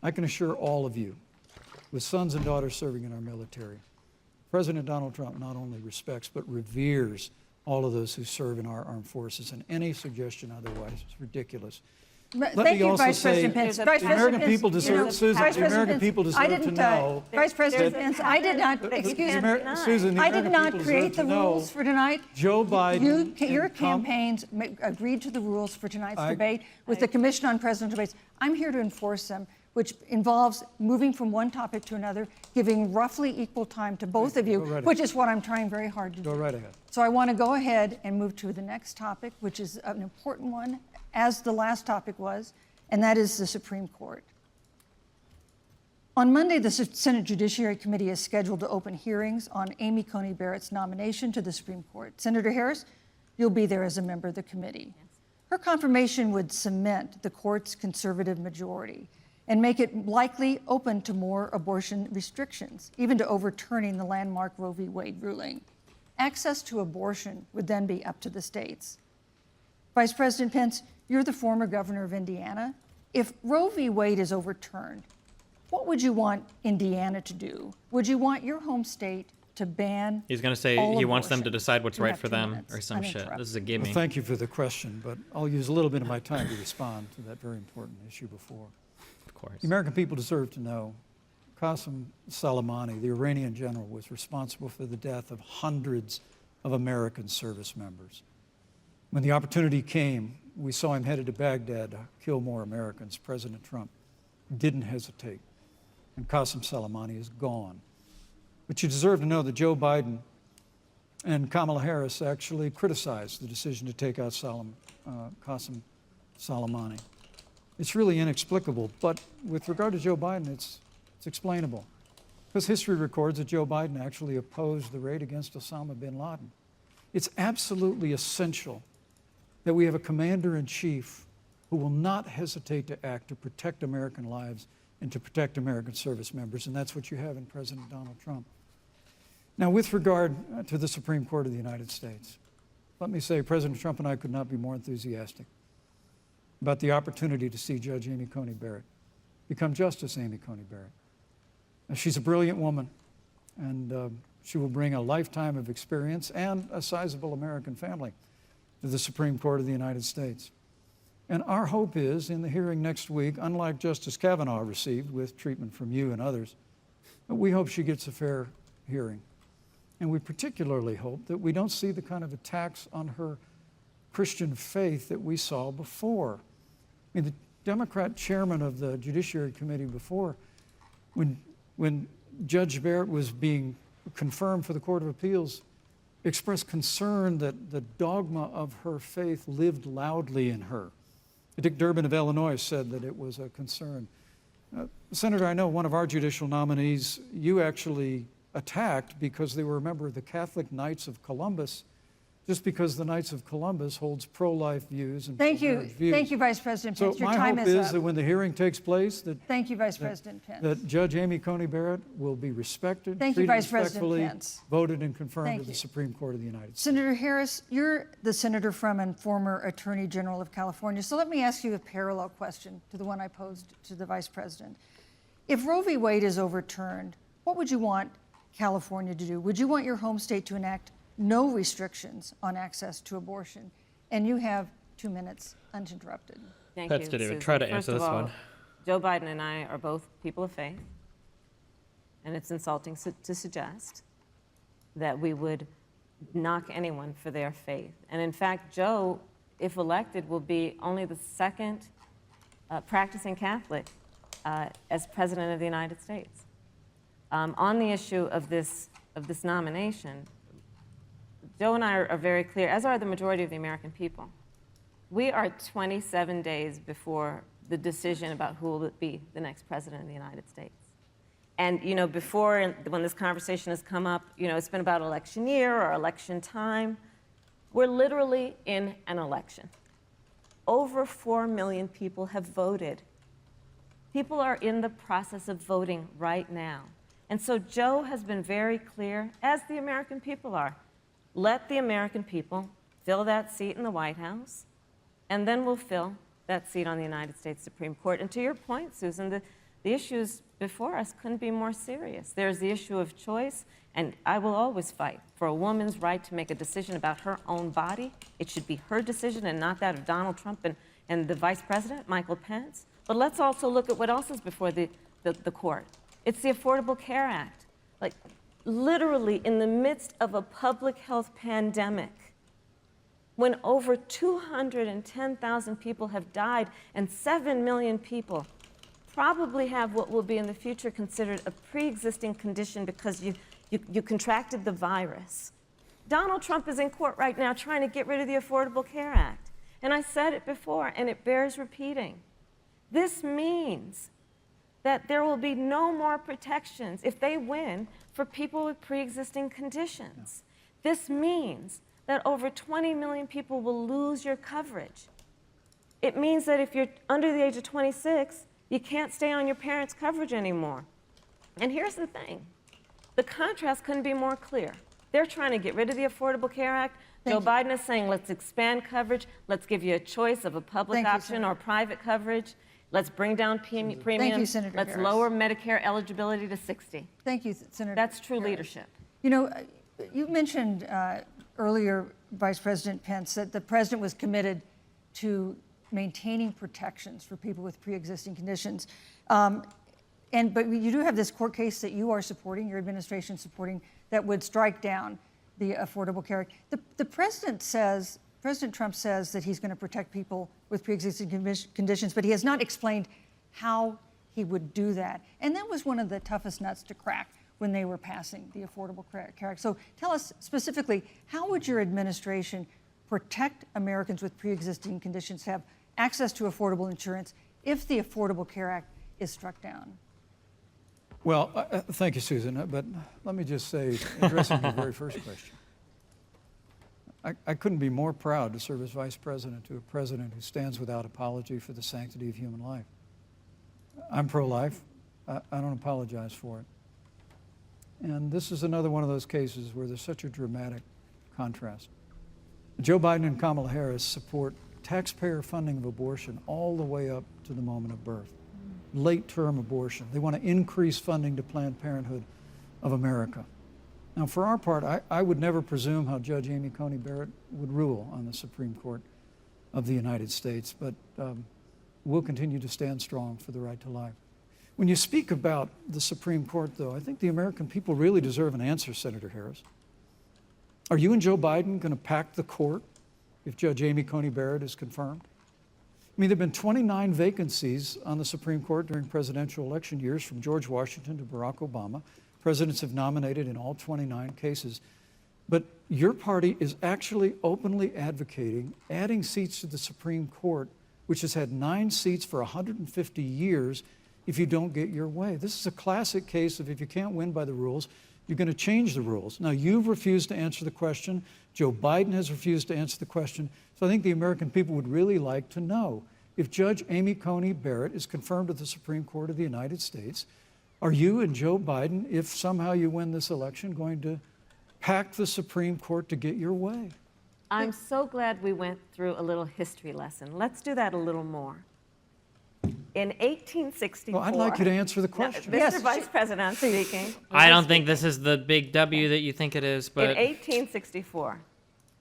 S4: I can assure all of you, with sons and daughters serving in our military, President Donald Trump not only respects but reveres all of those who serve in our armed forces, and any suggestion otherwise is ridiculous.
S1: Thank
S4: me
S1: you,
S4: also
S1: Vice
S4: say
S1: President Pence.
S3: the
S1: Vice
S4: The
S1: President
S4: American
S1: Pence,
S4: people deserve, Susan,
S1: Vice
S4: the
S1: President
S4: American
S1: Pence,
S4: people
S1: I
S4: deserve to
S1: didn't,
S4: know.
S1: Vice President
S3: there's a
S1: Pence, I did not,
S3: pattern.
S1: excuse
S3: The
S1: me,
S3: Amer-
S4: Susan, the
S1: I did
S4: American
S1: not
S4: people
S1: create
S4: deserve
S1: the
S4: to know
S1: rules for tonight.
S4: Joe Biden
S1: Your
S4: and Trump-
S1: campaigns agreed to the rules for tonight's
S4: I-
S1: debate with the Commission on Presidential Debates. I'm here to enforce them, which involves moving from one topic to another, giving roughly equal time to both of you,
S4: Go right
S1: which is what I'm trying very hard to do.
S4: Go right ahead.
S1: So I want to go ahead and move to the next topic, which is an important one, as the last topic was, and that is the Supreme Court. On Monday, the Senate Judiciary Committee is scheduled to open hearings on Amy Coney Barrett's nomination to the Supreme Court. Senator Harris, you'll be there as a member of the committee. Her confirmation would cement the court's conservative majority and make it likely open to more abortion restrictions, even to overturning the landmark Roe v. Wade ruling. Access to abortion would then be up to the states. Vice President Pence, you're the former governor of Indiana. If Roe v. Wade is overturned, what would you want Indiana to do? Would you want your home state to ban?
S2: He's going to say
S1: all
S2: he wants them to
S1: abortion?
S2: decide what's
S1: You
S2: right
S1: have
S2: for
S1: 2
S2: them
S1: minutes.
S2: or some shit.
S1: Uninterrupted.
S2: This is a
S4: Well,
S2: gimme.
S4: thank you for the question, but I'll use a little bit of my time to respond to that very important issue before.
S2: Of course.
S4: The American people deserve to know Qasem Soleimani, the Iranian general, was responsible for the death of hundreds of American service members. When the opportunity came, we saw him headed to Baghdad to kill more Americans. President Trump didn't hesitate, and Qasem Soleimani is gone. But you deserve to know that Joe Biden and Kamala Harris actually criticized the decision to take out Qasem Soleimani. It's really inexplicable, but with regard to Joe Biden, it's explainable. Because history records that Joe Biden actually opposed the raid against Osama bin Laden. It's absolutely essential that we have a commander-in-chief who will not hesitate to act to protect American lives and to protect American service members, and that's what you have in President Donald Trump. Now, with regard to the Supreme Court of the United States, let me say President Trump and I could not be more enthusiastic about the opportunity to see Judge Amy Coney Barrett become Justice Amy Coney Barrett. Now, she's a brilliant woman, and she will bring a lifetime of experience and a sizable American family to the Supreme Court of the United States. And our hope is, in the hearing next week, unlike Justice Kavanaugh received with treatment from you and others, we hope she gets a fair hearing. And we particularly hope that we don't see the kind of attacks on her Christian faith that we saw before. I mean, the Democrat chairman of the Judiciary Committee before, when Judge Barrett was being confirmed for the Court of Appeals, expressed concern that the dogma of her faith lived loudly in her. Dick Durbin of Illinois said that it was a concern. Senator, I know one of our judicial nominees you actually attacked because they were a member of the Catholic Knights of Columbus, just because the Knights of Columbus holds pro-life views and pro-marriage views.
S1: Thank you, Vice President Pence.
S4: So
S1: Your
S4: my
S1: time
S4: hope is that when the hearing takes place,
S1: Thank you, Vice President Pence.
S4: that Judge Amy Coney Barrett will be respected,
S1: Thank you,
S4: treated
S1: Vice President
S4: respectfully,
S1: Pence.
S4: voted and confirmed
S1: Thank
S4: to the
S1: you.
S4: Supreme Court of the United States.
S1: Senator Harris, you're the senator from and former Attorney General of California. So let me ask you a parallel question to the one I posed to the Vice President. If Roe v. Wade is overturned, what would you want California to do? Would you want your home state to enact no restrictions on access to abortion? And you have 2 minutes uninterrupted.
S3: Thank
S2: That's
S3: you,
S2: to do.
S3: Susan.
S2: Try to
S3: First
S2: answer
S3: of
S2: this
S3: all,
S2: one.
S3: Joe Biden and I are both people of faith, and it's insulting to suggest that we would knock anyone for their faith. And in fact, Joe, if elected, will be only the second practicing Catholic as President of the United States. On the issue of this nomination, Joe and I are very clear, as are the majority of the American people. We are 27 days before the decision about who will be the next president of the United States. And, you know, before, when this conversation has come up, you know, it's been about election year or election time. We're literally in an election. Over 4 million people have voted. People are in the process of voting right now. And so Joe has been very clear, as the American people are. Let the American people fill that seat in the White House, and then we'll fill that seat on the United States Supreme Court. And to your point, Susan, the issues before us couldn't be more serious. There's the issue of choice, and I will always fight for a woman's right to make a decision about her own body. It should be her decision and not that of Donald Trump and the Vice President, Michael Pence. But let's also look at what else is before the court. It's the Affordable Care Act. Like, literally in the midst of a public health pandemic, when over 210,000 people have died and 7 million people probably have what will be in the future considered a pre-existing condition because you contracted the virus. Donald Trump is in court right now trying to get rid of the Affordable Care Act. And I said it before, and it bears repeating. This means that there will be no more protections, if they win, for people with pre-existing conditions. This means that over 20 million people will lose your coverage. It means that if you're under the age of 26, you can't stay on your parents' coverage anymore. And here's the thing. The contrast couldn't be more clear. They're trying to get rid of the Affordable Care Act. Joe Biden is saying, let's expand coverage. Let's give you a choice of a public option or private coverage. Let's bring down premiums.
S1: Thank you, Senator
S3: Let's
S1: Harris.
S3: lower Medicare eligibility to 60.
S1: Thank you, Senator.
S3: That's true
S1: Harris.
S3: leadership.
S1: You know, you mentioned earlier, Vice President Pence, that the president was committed to maintaining protections for people with pre-existing conditions. But you do have this court case that you are supporting, your administration supporting, that would strike down the Affordable Care Act. The president says, President Trump says that he's going to protect people with pre-existing conditions, but he has not explained how he would do that. And that was one of the toughest nuts to crack when they were passing the Affordable Care Act. So tell us specifically, how would your administration protect Americans with pre-existing conditions to have access to affordable insurance if the Affordable Care Act is struck down?
S4: Well, thank you, Susan. But let me just say, addressing your very first question, I couldn't be more proud to serve as vice president to a president who stands without apology for the sanctity of human life. I'm pro-life. I don't apologize for it. And this is another one of those cases where there's such a dramatic contrast. Joe Biden and Kamala Harris support taxpayer funding of abortion all the way up to the moment of birth. Late-term abortion. They want to increase funding to Planned Parenthood of America. Now, for our part, I would never presume how Judge Amy Coney Barrett would rule on the Supreme Court of the United States. But we'll continue to stand strong for the right to life. When you speak about the Supreme Court, though, I think the American people really deserve an answer, Senator Harris. Are you and Joe Biden going to pack the court if Judge Amy Coney Barrett is confirmed? I mean, there have been 29 vacancies on the Supreme Court during presidential election years, from George Washington to Barack Obama. Presidents have nominated in all 29 cases. But your party is actually openly advocating adding seats to the Supreme Court, which has had 9 seats for 150 years, if you don't get your way. This is a classic case of if you can't win by the rules, you're going to change the rules. Now, you've refused to answer the question. Joe Biden has refused to answer the question. So I think the American people would really like to know, if Judge Amy Coney Barrett is confirmed to the Supreme Court of the United States, are you and Joe Biden, if somehow you win this election, going to pack the Supreme Court to get your way?
S3: I'm so glad we went through a little history lesson. Let's do that a little more. In 1864...
S4: Well, I'd like you to answer the question.
S3: No, Mr. Vice President, I'm speaking.
S2: I don't think this is the big W that you think it is,
S3: In
S2: but
S3: 1864,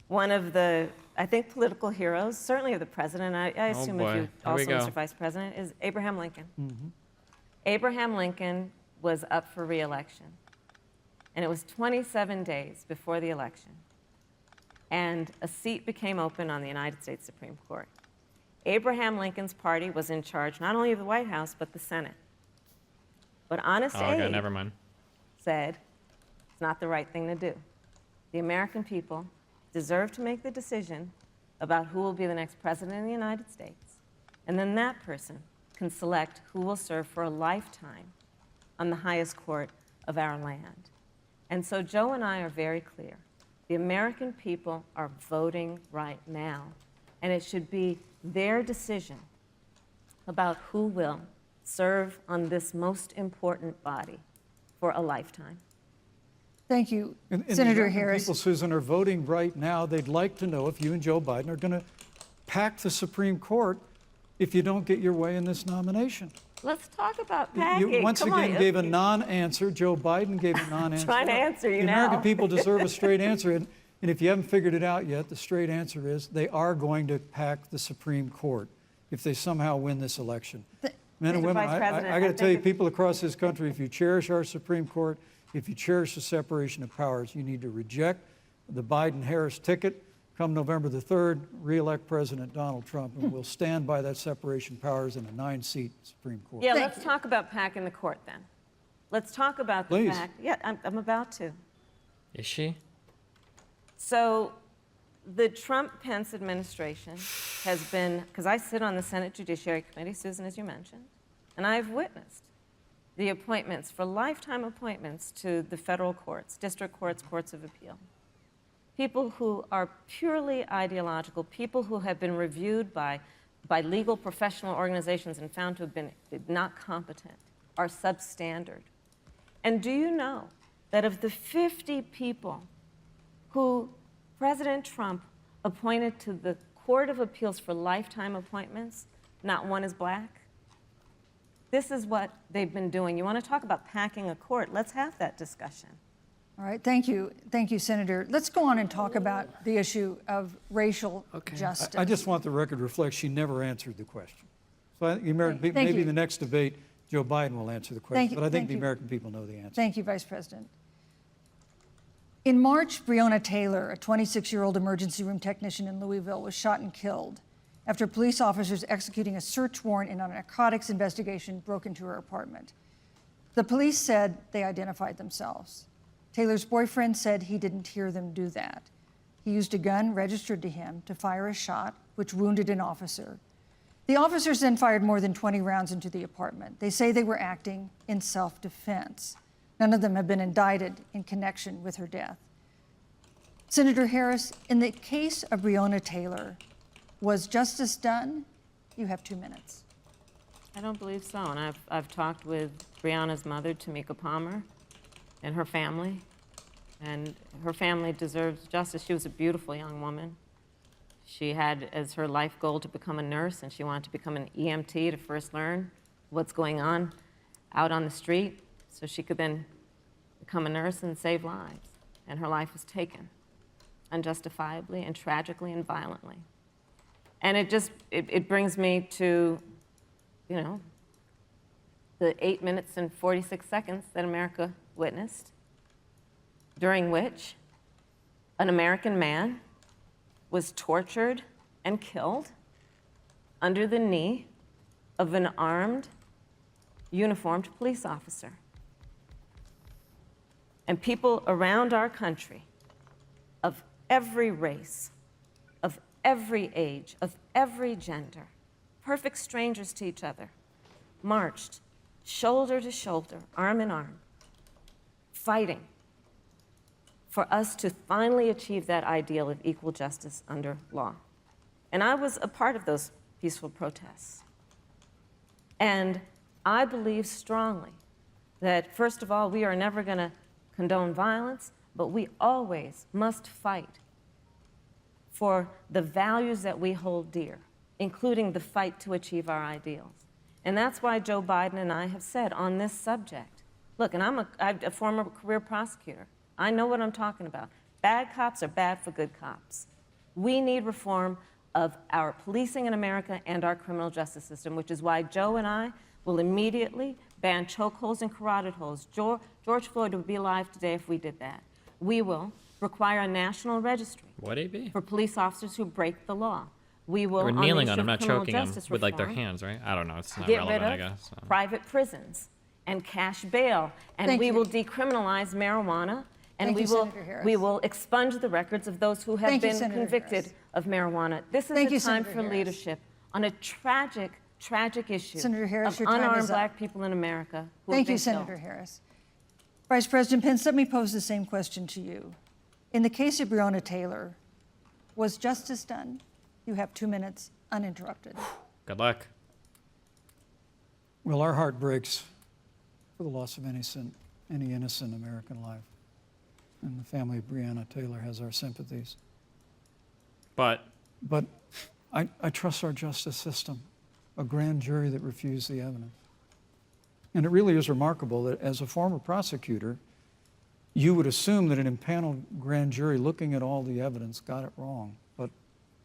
S3: one of the, I think, political heroes, certainly of the president, I assume
S2: boy.
S3: of you
S2: Here we
S3: also,
S2: go.
S3: Mr. Vice President, is Abraham Lincoln. Abraham Lincoln was up for re-election, and it was 27 days before the election, and a seat became open on the United States Supreme Court. Abraham Lincoln's party was in charge not only of the White House, but the Senate. But Honest
S2: okay,
S3: Abe
S2: never mind.
S3: said it's not the right thing to do. The American people deserve to make the decision about who will be the next president of the United States, and then that person can select who will serve for a lifetime on the highest court of our land. And so Joe and I are very clear. The American people are voting right now, and it should be their decision about who will serve on this most important body for a lifetime.
S1: Thank you,
S4: And
S1: Senator
S4: the American
S1: Harris.
S4: people, Susan, are voting right now. They'd like to know if you and Joe Biden are going to pack the Supreme Court if you don't get your way in this nomination.
S3: Let's talk about packing.
S4: You once
S3: Come
S4: again
S3: on.
S4: gave a non-answer. Joe Biden gave a non-answer.
S3: Trying to answer you
S4: The
S3: now.
S4: American people deserve a straight answer. And if you haven't figured it out yet, the straight answer is they are going to pack the Supreme Court if they somehow win this election. Men and
S3: Mr.
S4: women,
S3: Vice President,
S4: I got to
S3: I
S4: tell you,
S3: think
S4: people across this country, if you cherish our Supreme Court, if you cherish the separation of powers, you need to reject the Biden-Harris ticket. Come November the 3rd, re-elect President Donald Trump, and we'll stand by that separation of powers in a 9-seat Supreme Court.
S3: Yeah,
S1: Thank
S3: let's
S1: you.
S3: talk about packing the court then. Let's talk about the
S4: Please.
S3: fact. Yeah, I'm about to.
S2: Is she?
S3: So the Trump-Pence administration has been, because I sit on the Senate Judiciary Committee, Susan, as you mentioned, and I've witnessed the appointments for lifetime appointments to the federal courts, district courts, courts of appeal. People who are purely ideological, people who have been reviewed by legal professional organizations and found to have been not competent, are substandard. And do you know that of the 50 people who President Trump appointed to the Court of Appeals for lifetime appointments, not one is black? This is what they've been doing. You want to talk about packing a court? Let's have that discussion.
S1: All right, thank you, Senator. Let's go on and talk about the issue of racial justice.
S4: I just want the record to reflect she never answered the question. So I think the American people,
S1: Thank
S4: maybe
S1: you.
S4: the next debate, Joe Biden will answer the question.
S1: Thank you,
S4: But I think
S1: thank
S4: the
S1: you.
S4: American people know the answer.
S1: Thank you, Vice President. In March, Breonna Taylor, a 26-year-old emergency room technician in Louisville, was shot and killed after police officers executing a search warrant in a narcotics investigation broke into her apartment. The police said they identified themselves. Taylor's boyfriend said he didn't hear them do that. He used a gun registered to him to fire a shot, which wounded an officer. The officers then fired more than 20 rounds into the apartment. They say they were acting in self-defense. None of them have been indicted in connection with her death. Senator Harris, in the case of Breonna Taylor, was justice done? You have 2 minutes.
S3: I don't believe so. And I've talked with Breonna's mother, Tamika Palmer, and her family. And her family deserves justice. She was a beautiful young woman. She had as her life goal to become a nurse, and she wanted to become an EMT to first learn what's going on out on the street so she could then become a nurse and save lives. And her life was taken unjustifiably and tragically and violently. And it brings me to, you know, the 8 minutes and 46 seconds that America witnessed, during which an American man was tortured and killed under the knee of an armed, uniformed police officer. And people around our country of every race, of every age, of every gender, perfect strangers to each other, marched shoulder to shoulder, arm in arm, fighting for us to finally achieve that ideal of equal justice under law. And I was a part of those peaceful protests. And I believe strongly that, first of all, we are never going to condone violence, but we always must fight for the values that we hold dear, including the fight to achieve our ideals. And that's why Joe Biden and I have said on this subject, look, and I'm a former career prosecutor. I know what I'm talking about. Bad cops are bad for good cops. We need reform of our policing in America and our criminal justice system, which is why Joe and I will immediately ban chokeholds and carotid holds. George Floyd would be alive today if we did that. We will require a national registry
S2: Would he be?
S3: for police officers who break the law. We will,
S2: We're
S3: on the
S2: kneeling
S3: issue
S2: on him,
S3: of
S2: not
S3: criminal
S2: choking him
S3: justice
S2: with like their
S3: reform,
S2: hands, right? I don't know. It's not
S3: get
S2: relevant,
S3: rid
S2: I
S3: of
S2: guess.
S3: private prisons and cash bail, and
S1: Thank
S3: we
S1: you.
S3: will decriminalize marijuana, and
S1: Thank
S3: we
S1: you,
S3: will
S1: Senator Harris.
S3: we will expunge the records of those who have
S1: Thank you,
S3: been
S1: Senator
S3: convicted
S1: Harris.
S3: of marijuana. This is
S1: Thank
S3: a
S1: you,
S3: time
S1: Senator
S3: for
S1: Harris.
S3: leadership on a tragic, tragic issue
S1: Senator Harris,
S3: of
S1: your time is
S3: unarmed
S1: up.
S3: black people in America who
S1: Thank
S3: have
S1: you,
S3: been
S1: Senator
S3: killed.
S1: Harris. Vice President Pence, let me pose the same question to you. In the case of Breonna Taylor, was justice done? You have 2 minutes uninterrupted.
S2: Good luck.
S4: Well, our heart breaks for the loss of any innocent American life. And the family of Breonna Taylor has our sympathies.
S2: But
S4: But I trust our justice system, a grand jury that refused the evidence. And it really is remarkable that as a former prosecutor, you would assume that an impaneled grand jury looking at all the evidence got it wrong. But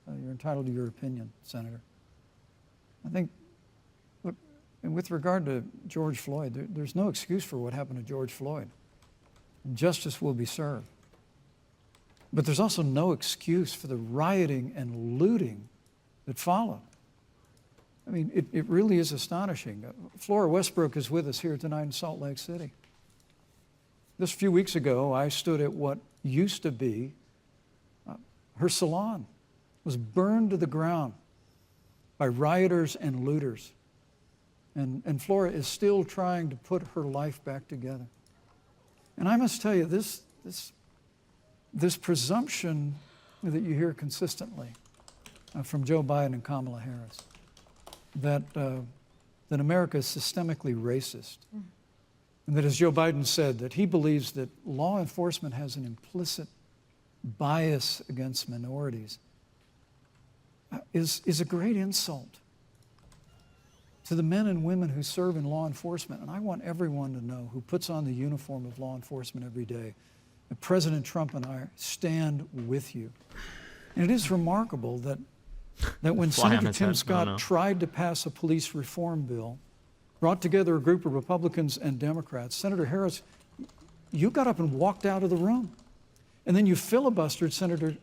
S4: you're entitled to your opinion, Senator. I think, look, and with regard to George Floyd, there's no excuse for what happened to George Floyd. Justice will be served. But there's also no excuse for the rioting and looting that followed. I mean, it really is astonishing. Flora Westbrook is with us here tonight in Salt Lake City. Just a few weeks ago, I stood at what used to be her salon. Was burned to the ground by rioters and looters. And Flora is still trying to put her life back together. And I must tell you, this presumption that you hear consistently from Joe Biden and Kamala Harris, that America is systemically racist, and that, as Joe Biden said, that he believes that law enforcement has an implicit bias against minorities, is a great insult to the men and women who serve in law enforcement. And I want everyone to know who puts on the uniform of law enforcement every day that President Trump and I stand with you. And it is remarkable that when
S2: Fly on
S4: Senator
S2: his
S4: Tim
S2: head.
S4: Scott
S2: Oh, no.
S4: tried to pass a police reform bill, brought together a group of Republicans and Democrats, Senator Harris, you got up and walked out of the room. And then you filibustered Senator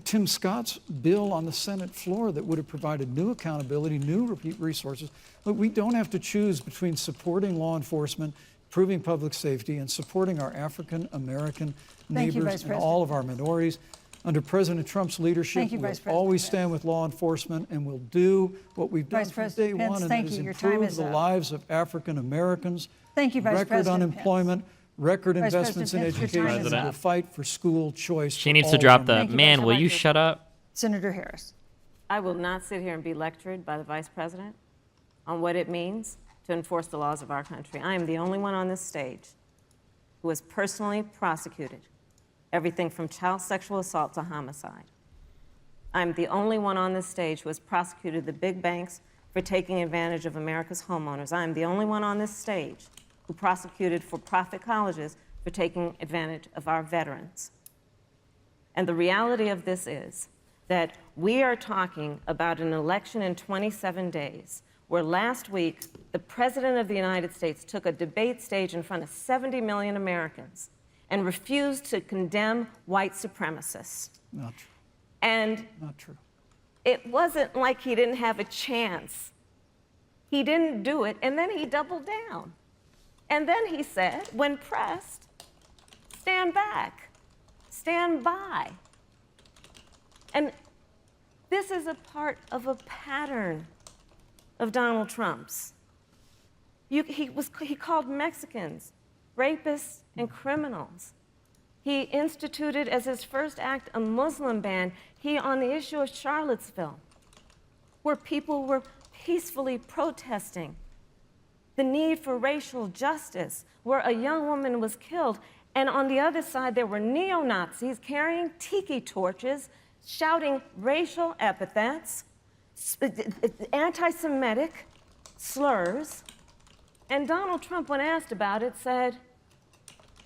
S4: Tim Scott's bill on the Senate floor that would have provided new accountability, new resources. Look, we don't have to choose between supporting law enforcement, improving public safety, and supporting our African American
S1: Thank you,
S4: neighbors
S1: Vice
S4: and all of our minorities. Under President Trump's leadership,
S1: Thank you,
S4: we'll
S1: Vice President
S4: always
S1: Pence.
S4: stand with law enforcement, and we'll do what we've done
S1: Vice
S4: from day
S1: President Pence,
S4: one, and
S1: thank
S4: that is
S1: you. Your time
S4: improve
S1: is
S4: the
S1: up.
S4: lives of African Americans.
S1: Thank you, Vice
S4: Record
S1: President
S4: unemployment, record
S1: Vice
S4: investments in
S1: President Pence, your time
S4: education.
S1: is
S2: up.
S4: We'll fight for school choice.
S2: She
S4: for
S2: needs to
S4: all
S2: drop
S4: of
S2: the,
S4: our
S1: Thank you,
S2: man,
S1: Vice
S2: will you
S3: President.
S2: shut up?
S1: Senator Harris.
S3: I will not sit here and be lectured by the Vice President on what it means to enforce the laws of our country. I am the only one on this stage who has personally prosecuted everything from child sexual assault to homicide. I'm the only one on this stage who has prosecuted the big banks for taking advantage of America's homeowners. I'm the only one on this stage who prosecuted for-profit colleges for taking advantage of our veterans. And the reality of this is that we are talking about an election in 27 days, where last week the President of the United States took a debate stage in front of 70 million Americans and refused to condemn white supremacists.
S4: Not true.
S3: And
S4: Not true.
S3: it wasn't like he didn't have a chance. He didn't do it, and then he doubled down. And then he said, when pressed, stand back, stand by. And this is a part of a pattern of Donald Trump's. He called Mexicans rapists and criminals. He instituted as his first act a Muslim ban. On the issue of Charlottesville, where people were peacefully protesting the need for racial justice, where a young woman was killed, and on the other side there were neo-Nazis carrying tiki torches, shouting racial epithets, anti-Semitic slurs, and Donald Trump, when asked about it, said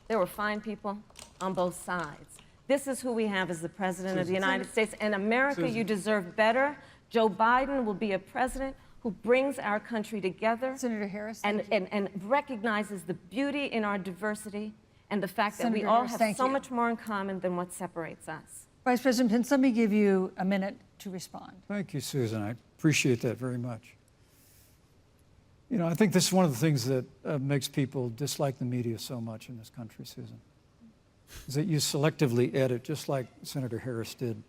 S3: there were fine people on both sides. This is who we have as the President of the United States. And America, you deserve better. Joe Biden will be a president who brings our country together.
S1: Senator Harris.
S3: And recognizes the beauty in our diversity and the fact that we
S1: Senator
S3: all
S1: Harris,
S3: have
S1: thank
S3: so
S1: you.
S3: much more in common than what separates us.
S1: Vice President Pence, let me give you a minute to respond.
S4: Thank you, Susan. I appreciate that very much. You know, I think this is one of the things that makes people dislike the media so much in this country, Susan, is that you selectively edit, just like Senator Harris did,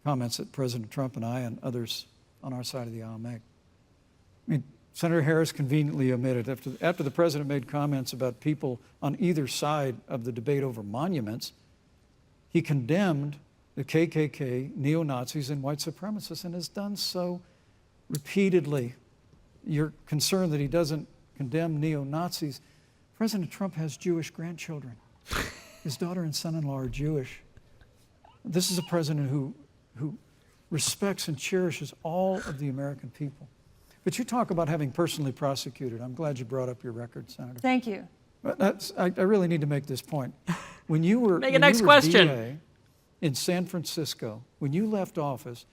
S4: comments that President Trump and I and others on our side of the aisle make. I mean, Senator Harris conveniently omitted, after the president made comments about people on either side of the debate over monuments, he condemned the KKK, neo-Nazis, and white supremacists, and has done so repeatedly. You're concerned that he doesn't condemn neo-Nazis. President Trump has Jewish grandchildren. His daughter and son-in-law are Jewish. This is a president who respects and cherishes all of the American people. But you talk about having personally prosecuted. I'm glad you brought up your record, Senator.
S1: Thank you.
S4: But I really need to make this point. When you were,
S2: Make it next question.
S4: DA in San Francisco, when you left office,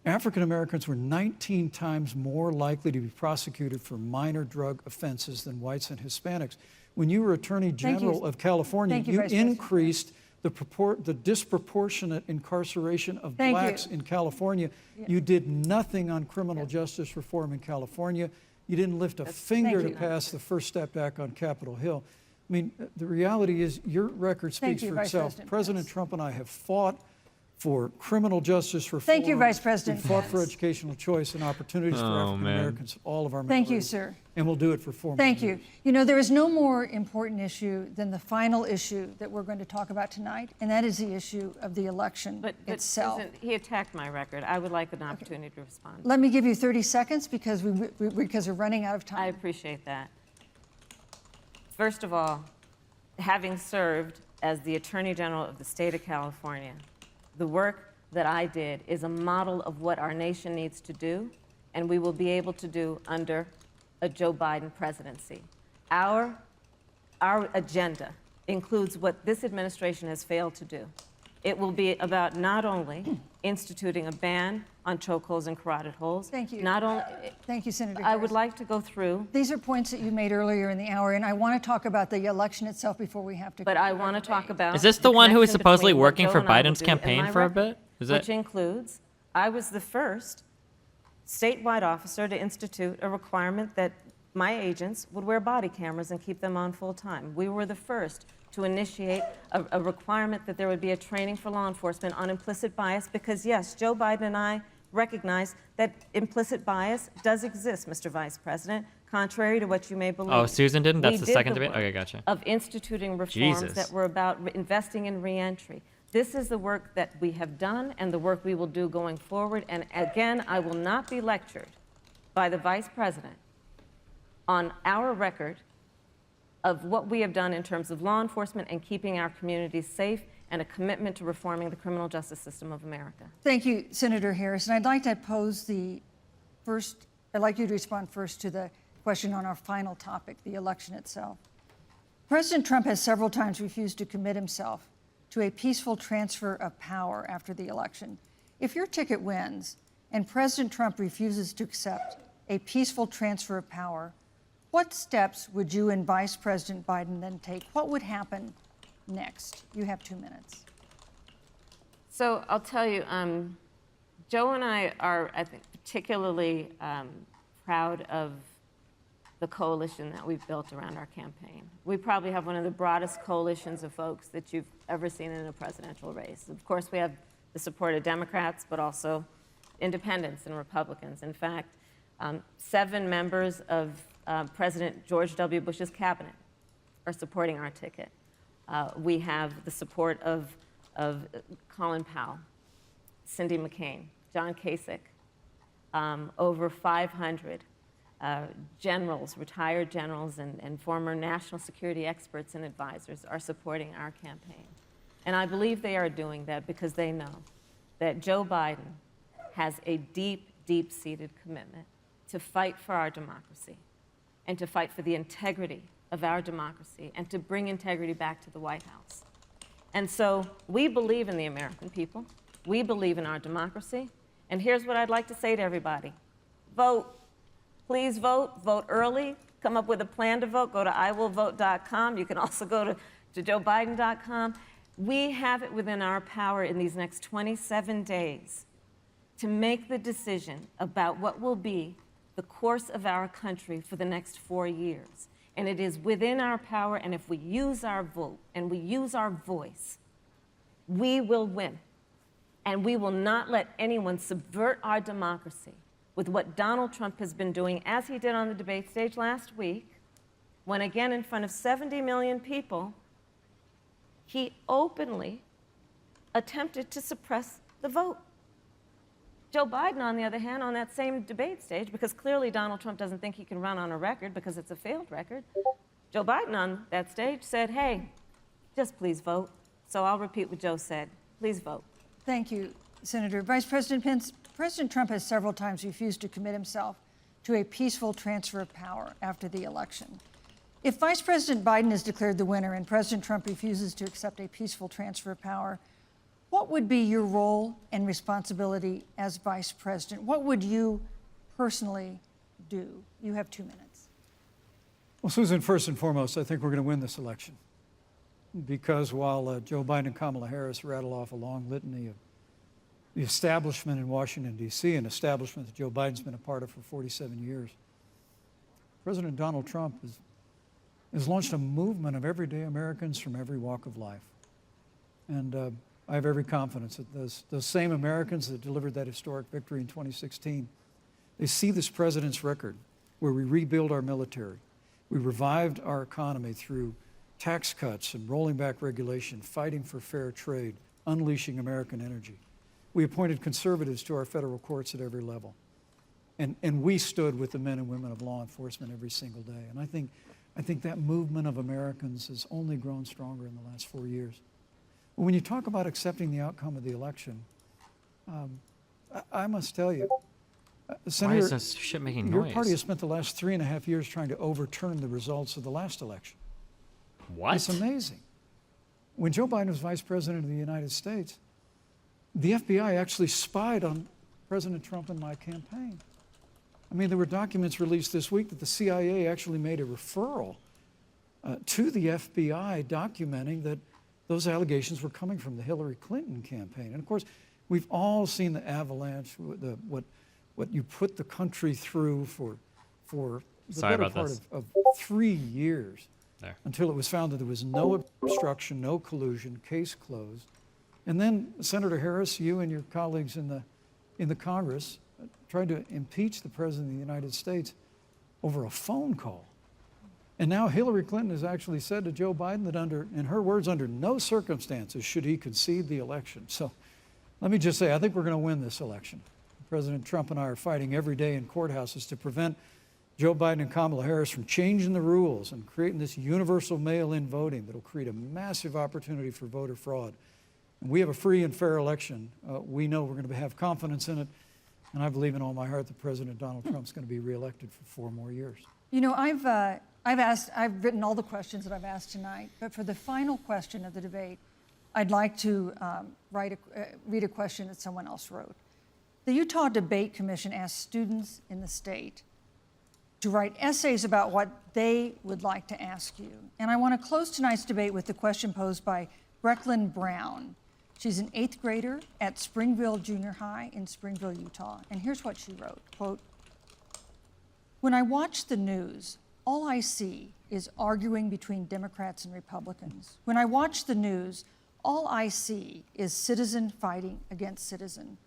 S4: African Americans were 19 times more likely to be prosecuted for minor drug offenses than whites and Hispanics. When you were Attorney General of California,
S1: Thank you,
S4: you
S1: Vice President.
S4: increased the disproportionate incarceration of
S1: Thank
S4: blacks
S1: you.
S4: in California.
S1: Yeah.
S4: You did nothing on criminal justice reform in California. You didn't lift a finger
S1: thank
S4: to
S1: you.
S4: pass the First Step Back on Capitol Hill. I mean, the reality is your record
S1: Thank
S4: speaks
S1: you,
S4: for
S1: Vice
S4: itself.
S1: President
S4: President
S1: Pence.
S4: Trump and I have fought for criminal justice reform.
S1: Thank you, Vice President
S4: We fought for
S1: Pence.
S4: educational choice and opportunities for African Americans, all of our
S1: Thank you,
S4: minorities.
S1: sir.
S4: And we'll do it for 4 more
S1: Thank
S4: years.
S1: you. You know, there is no more important issue than the final issue that we're going to talk about tonight, and that is the issue of the election
S3: But
S1: itself.
S3: Susan, he attacked my record. I would like an opportunity to respond.
S1: Let me give you 30 seconds because we're running out of
S3: I
S1: time.
S3: appreciate that. First of all, having served as the Attorney General of the state of California, the work that I did is a model of what our nation needs to do, and we will be able to do under a Joe Biden presidency. Our agenda includes what this administration has failed to do. It will be about not only instituting a ban on chokeholds and carotid holes.
S1: Thank you.
S3: Not only,
S1: Thank you, Senator
S3: I
S1: Harris.
S3: would like to go through,
S1: These are points that you made earlier in the hour, and I want to talk about the election itself before we have to.
S3: but I
S1: conclude our
S3: want to talk
S1: debate.
S3: about.
S2: Is this the one who was
S3: connection
S2: supposedly
S3: between what
S2: working
S3: Joe
S2: for
S3: and I will
S2: Biden's
S3: do and
S2: campaign
S3: my
S2: for a
S3: record,
S2: bit? Is it?
S3: Which includes, I was the first statewide officer to institute a requirement that my agents would wear body cameras and keep them on full time. We were the first to initiate a requirement that there would be a training for law enforcement on implicit bias because, yes, Joe Biden and I recognize that implicit bias does exist, Mr. Vice President, contrary to what you may believe.
S2: Oh, Susan didn't? That's
S3: We
S2: the
S3: did
S2: second
S3: the
S2: debate?
S3: work
S2: Okay, gotcha.
S3: Of instituting reforms
S2: Jesus.
S3: that were about investing in reentry. This is the work that we have done and the work we will do going forward. And again, I will not be lectured by the Vice President on our record of what we have done in terms of law enforcement and keeping our communities safe and a commitment to reforming the criminal justice system of America.
S1: Thank you, Senator Harris. And I'd like to pose I'd like you to respond first to the question on our final topic, the election itself. President Trump has several times refused to commit himself to a peaceful transfer of power after the election. If your ticket wins and President Trump refuses to accept a peaceful transfer of power, what steps would you and Vice President Biden then take? What would happen next? You have 2 minutes.
S3: So I'll tell you, Joe and I are, I think, particularly proud of the coalition that we've built around our campaign. We probably have one of the broadest coalitions of folks that you've ever seen in a presidential race. Of course, we have the support of Democrats, but also independents and Republicans. In fact, 7 members of President George W. Bush's cabinet are supporting our ticket. We have the support of Colin Powell, Cindy McCain, John Kasich, over 500 generals, retired generals, and former national security experts and advisors are supporting our campaign. And I believe they are doing that because they know that Joe Biden has a deep, deep-seated commitment to fight for our democracy and to fight for the integrity of our democracy and to bring integrity back to the White House. And so we believe in the American people. We believe in our democracy. And here's what I'd like to say to everybody. Vote. Please vote. Vote early. Come up with a plan to vote. Go to iwillvote.com. You can also go to joebiden.com. We have it within our power in these next 27 days to make the decision about what will be the course of our country for the next 4 years. And it is within our power, and if we use our vote and we use our voice, we will win. And we will not let anyone subvert our democracy with what Donald Trump has been doing, as he did on the debate stage last week, when again in front of 70 million people, he openly attempted to suppress the vote. Joe Biden, on the other hand, on that same debate stage, because clearly Donald Trump doesn't think he can run on a record because it's a failed record, Joe Biden on that stage said, hey, just please vote. So I'll repeat what Joe said. Please vote.
S1: Thank you, Senator. Vice President Pence, President Trump has several times refused to commit himself to a peaceful transfer of power after the election. If Vice President Biden is declared the winner and President Trump refuses to accept a peaceful transfer of power, what would be your role and responsibility as Vice President? What would you personally do? You have 2 minutes.
S4: Well, Susan, first and foremost, I think we're going to win this election. Because while Joe Biden and Kamala Harris rattle off a long litany of the establishment in Washington, D.C., an establishment that Joe Biden's been a part of for 47 years, President Donald Trump has launched a movement of everyday Americans from every walk of life. And I have every confidence that those same Americans that delivered that historic victory in 2016, they see this president's record where we rebuild our military, we revived our economy through tax cuts and rolling back regulation, fighting for fair trade, unleashing American energy. We appointed conservatives to our federal courts at every level. And we stood with the men and women of law enforcement every single day. And I think that movement of Americans has only grown stronger in the last 4 years. When you talk about accepting the outcome of the election, I must tell you, Senator,
S2: Why is this shit making
S4: your
S2: noise?
S4: party has spent the last 3.5 years trying to overturn the results of the last election.
S2: What?
S4: It's amazing. When Joe Biden was vice president of the United States, the FBI actually spied on President Trump and my campaign. I mean, there were documents released this week that the CIA actually made a referral to the FBI documenting that those allegations were coming from the Hillary Clinton campaign. And of course, we've all seen the avalanche, what you put the country through for the better part of 3 years.
S2: There.
S4: Until it was found that there was no obstruction, no collusion, case closed. And then Senator Harris, you and your colleagues in the Congress tried to impeach the President of the United States over a phone call. And now Hillary Clinton has actually said to Joe Biden that in her words, under no circumstances should he concede the election. So let me just say, I think we're going to win this election. President Trump and I are fighting every day in courthouses to prevent Joe Biden and Kamala Harris from changing the rules and creating this universal mail-in voting that will create a massive opportunity for voter fraud. And we have a free and fair election. We know we're going to have confidence in it. And I believe in all my heart that President Donald Trump's going to be reelected for 4 more years.
S1: You know, I've written all the questions that I've asked tonight, but for the final question of the debate, I'd like to read a question that someone else wrote. The Utah Debate Commission asked students in the state to write essays about what they would like to ask you. And I want to close tonight's debate with the question posed by Brecklin Brown. She's an 8th grader at Springville Junior High in Springville, Utah. And here's what she wrote, quote, "When I watch the news, all I see is arguing between Democrats and Republicans. When I watch the news, all I see is citizen fighting against citizen.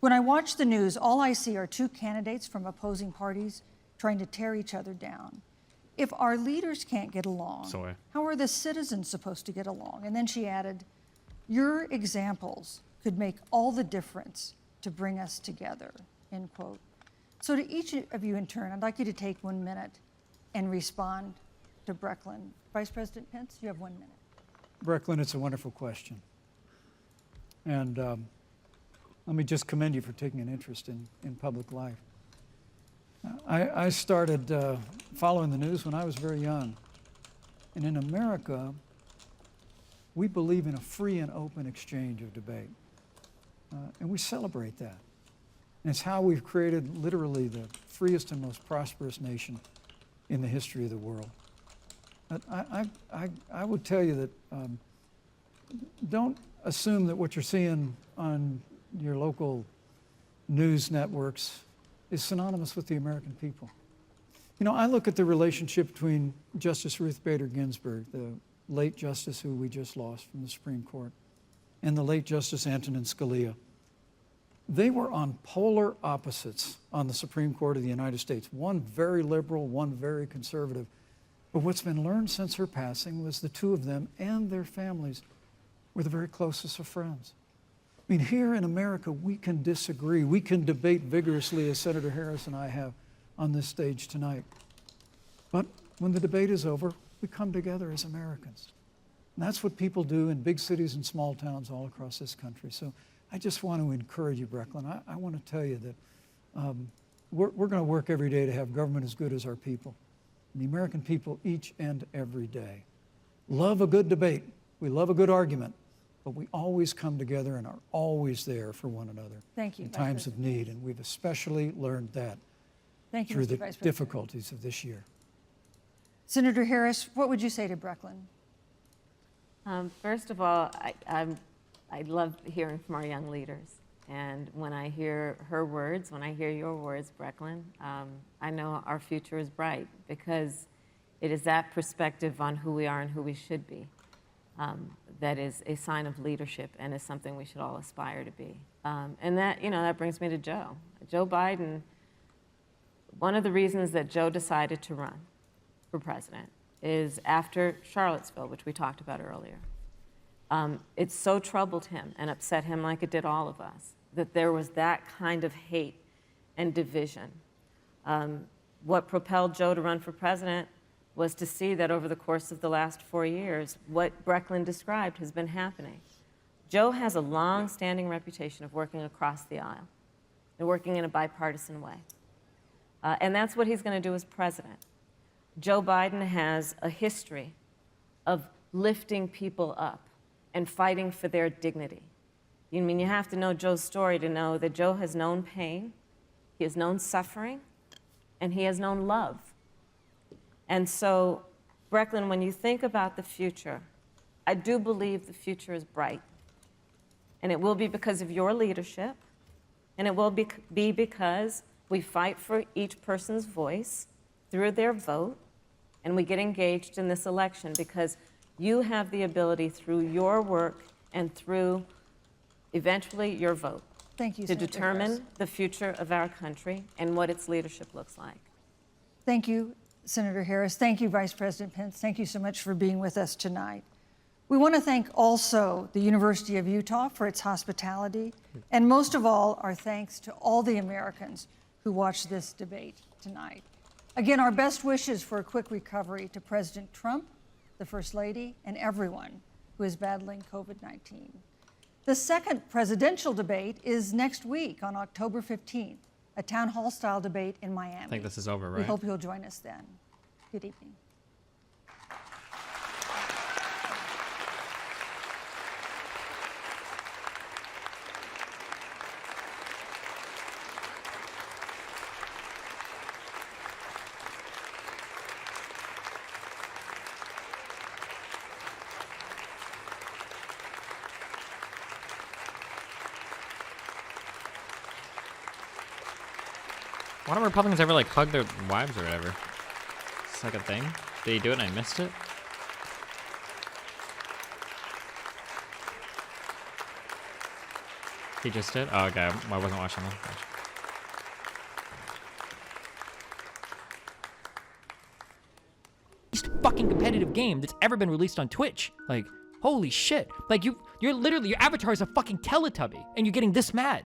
S1: When I watch the news, all I see are two candidates from opposing parties trying to tear each other down. If our leaders can't get along, how are the citizens supposed to get along?" And then she added, "Your examples could make all the difference to bring us together," end quote. So to each of you in turn, I'd like you to take 1 minute and respond to Brecklin. Vice President Pence, you have 1 minute.
S4: Brecklin, it's a wonderful question. And let me just commend you for taking an interest in public life. I started following the news when I was very young. And in America, we believe in a free and open exchange of debate. And we celebrate that. And it's how we've created literally the freest and most prosperous nation in the history of the world. But I would tell you that don't assume that what you're seeing on your local news networks is synonymous with the American people. You know, I look at the relationship between Justice Ruth Bader Ginsburg, the late justice who we just lost from the Supreme Court, and the late Justice Antonin Scalia. They were on polar opposites on the Supreme Court of the United States, one very liberal, one very conservative. But what's been learned since her passing was the two of them and their families were the very closest of friends. I mean, here in America, we can disagree. We can debate vigorously, as Senator Harris and I have on this stage tonight. But when the debate is over, we come together as Americans. And that's what people do in big cities and small towns all across this country. So I just want to encourage you, Brecklin. I want to tell you that we're going to work every day to have government as good as our people. And the American people each and every day love a good debate. We love a good argument. But we always come together and are always there for one another.
S1: Thank you,
S4: in
S1: Vice
S4: times of
S1: President.
S4: need. And we've especially learned that
S1: Thank you,
S4: through
S1: Mr.
S4: the
S1: Vice President.
S4: difficulties of this year.
S1: Senator Harris, what would you say to Brecklin?
S3: First of all, I love hearing from our young leaders. And when I hear her words, when I hear your words, Brecklin, I know our future is bright because it is that perspective on who we are and who we should be that is a sign of leadership and is something we should all aspire to be. And that, that brings me to Joe. Joe Biden, one of the reasons that Joe decided to run for president is after Charlottesville, which we talked about earlier. It so troubled him and upset him like it did all of us, that there was that kind of hate and division. What propelled Joe to run for president was to see that over the course of the last 4 years, what Brecklin described has been happening. Joe has a long-standing reputation of working across the aisle and working in a bipartisan way. And that's what he's going to do as president. Joe Biden has a history of lifting people up and fighting for their dignity. You have to know Joe's story to know that Joe has known pain, he has known suffering, and he has known love. And so, Brecklin, when you think about the future, I do believe the future is bright. And it will be because of your leadership, and it will be because we fight for each person's voice through their vote, and we get engaged in this election because you have the ability through your work and through eventually your vote
S1: Thank you,
S3: to
S1: Senator
S3: determine
S1: Harris.
S3: the future of our country and what its leadership looks like.
S1: Thank you, Senator Harris. Thank you, Vice President Pence. Thank you so much for being with us tonight. We want to thank also the University of Utah for its hospitality, and most of all, our thanks to all the Americans who watched this debate tonight. Again, our best wishes for a quick recovery to President Trump, the First Lady, and everyone who is battling COVID-19. The second presidential debate is next week on October 15th, a town hall-style debate in Miami.
S2: I think this is over, right?
S1: We hope you'll join us then. Good evening.
S2: Why don't Republicans ever like hug their wives or whatever? It's like a thing. Did he do it and I missed it? He just did? Oh, okay. I wasn't watching that. Fucking competitive game that's ever been released on Twitch. Like, holy shit. Like, you're literally, your avatar is a fucking Teletubby, and you're getting this mad.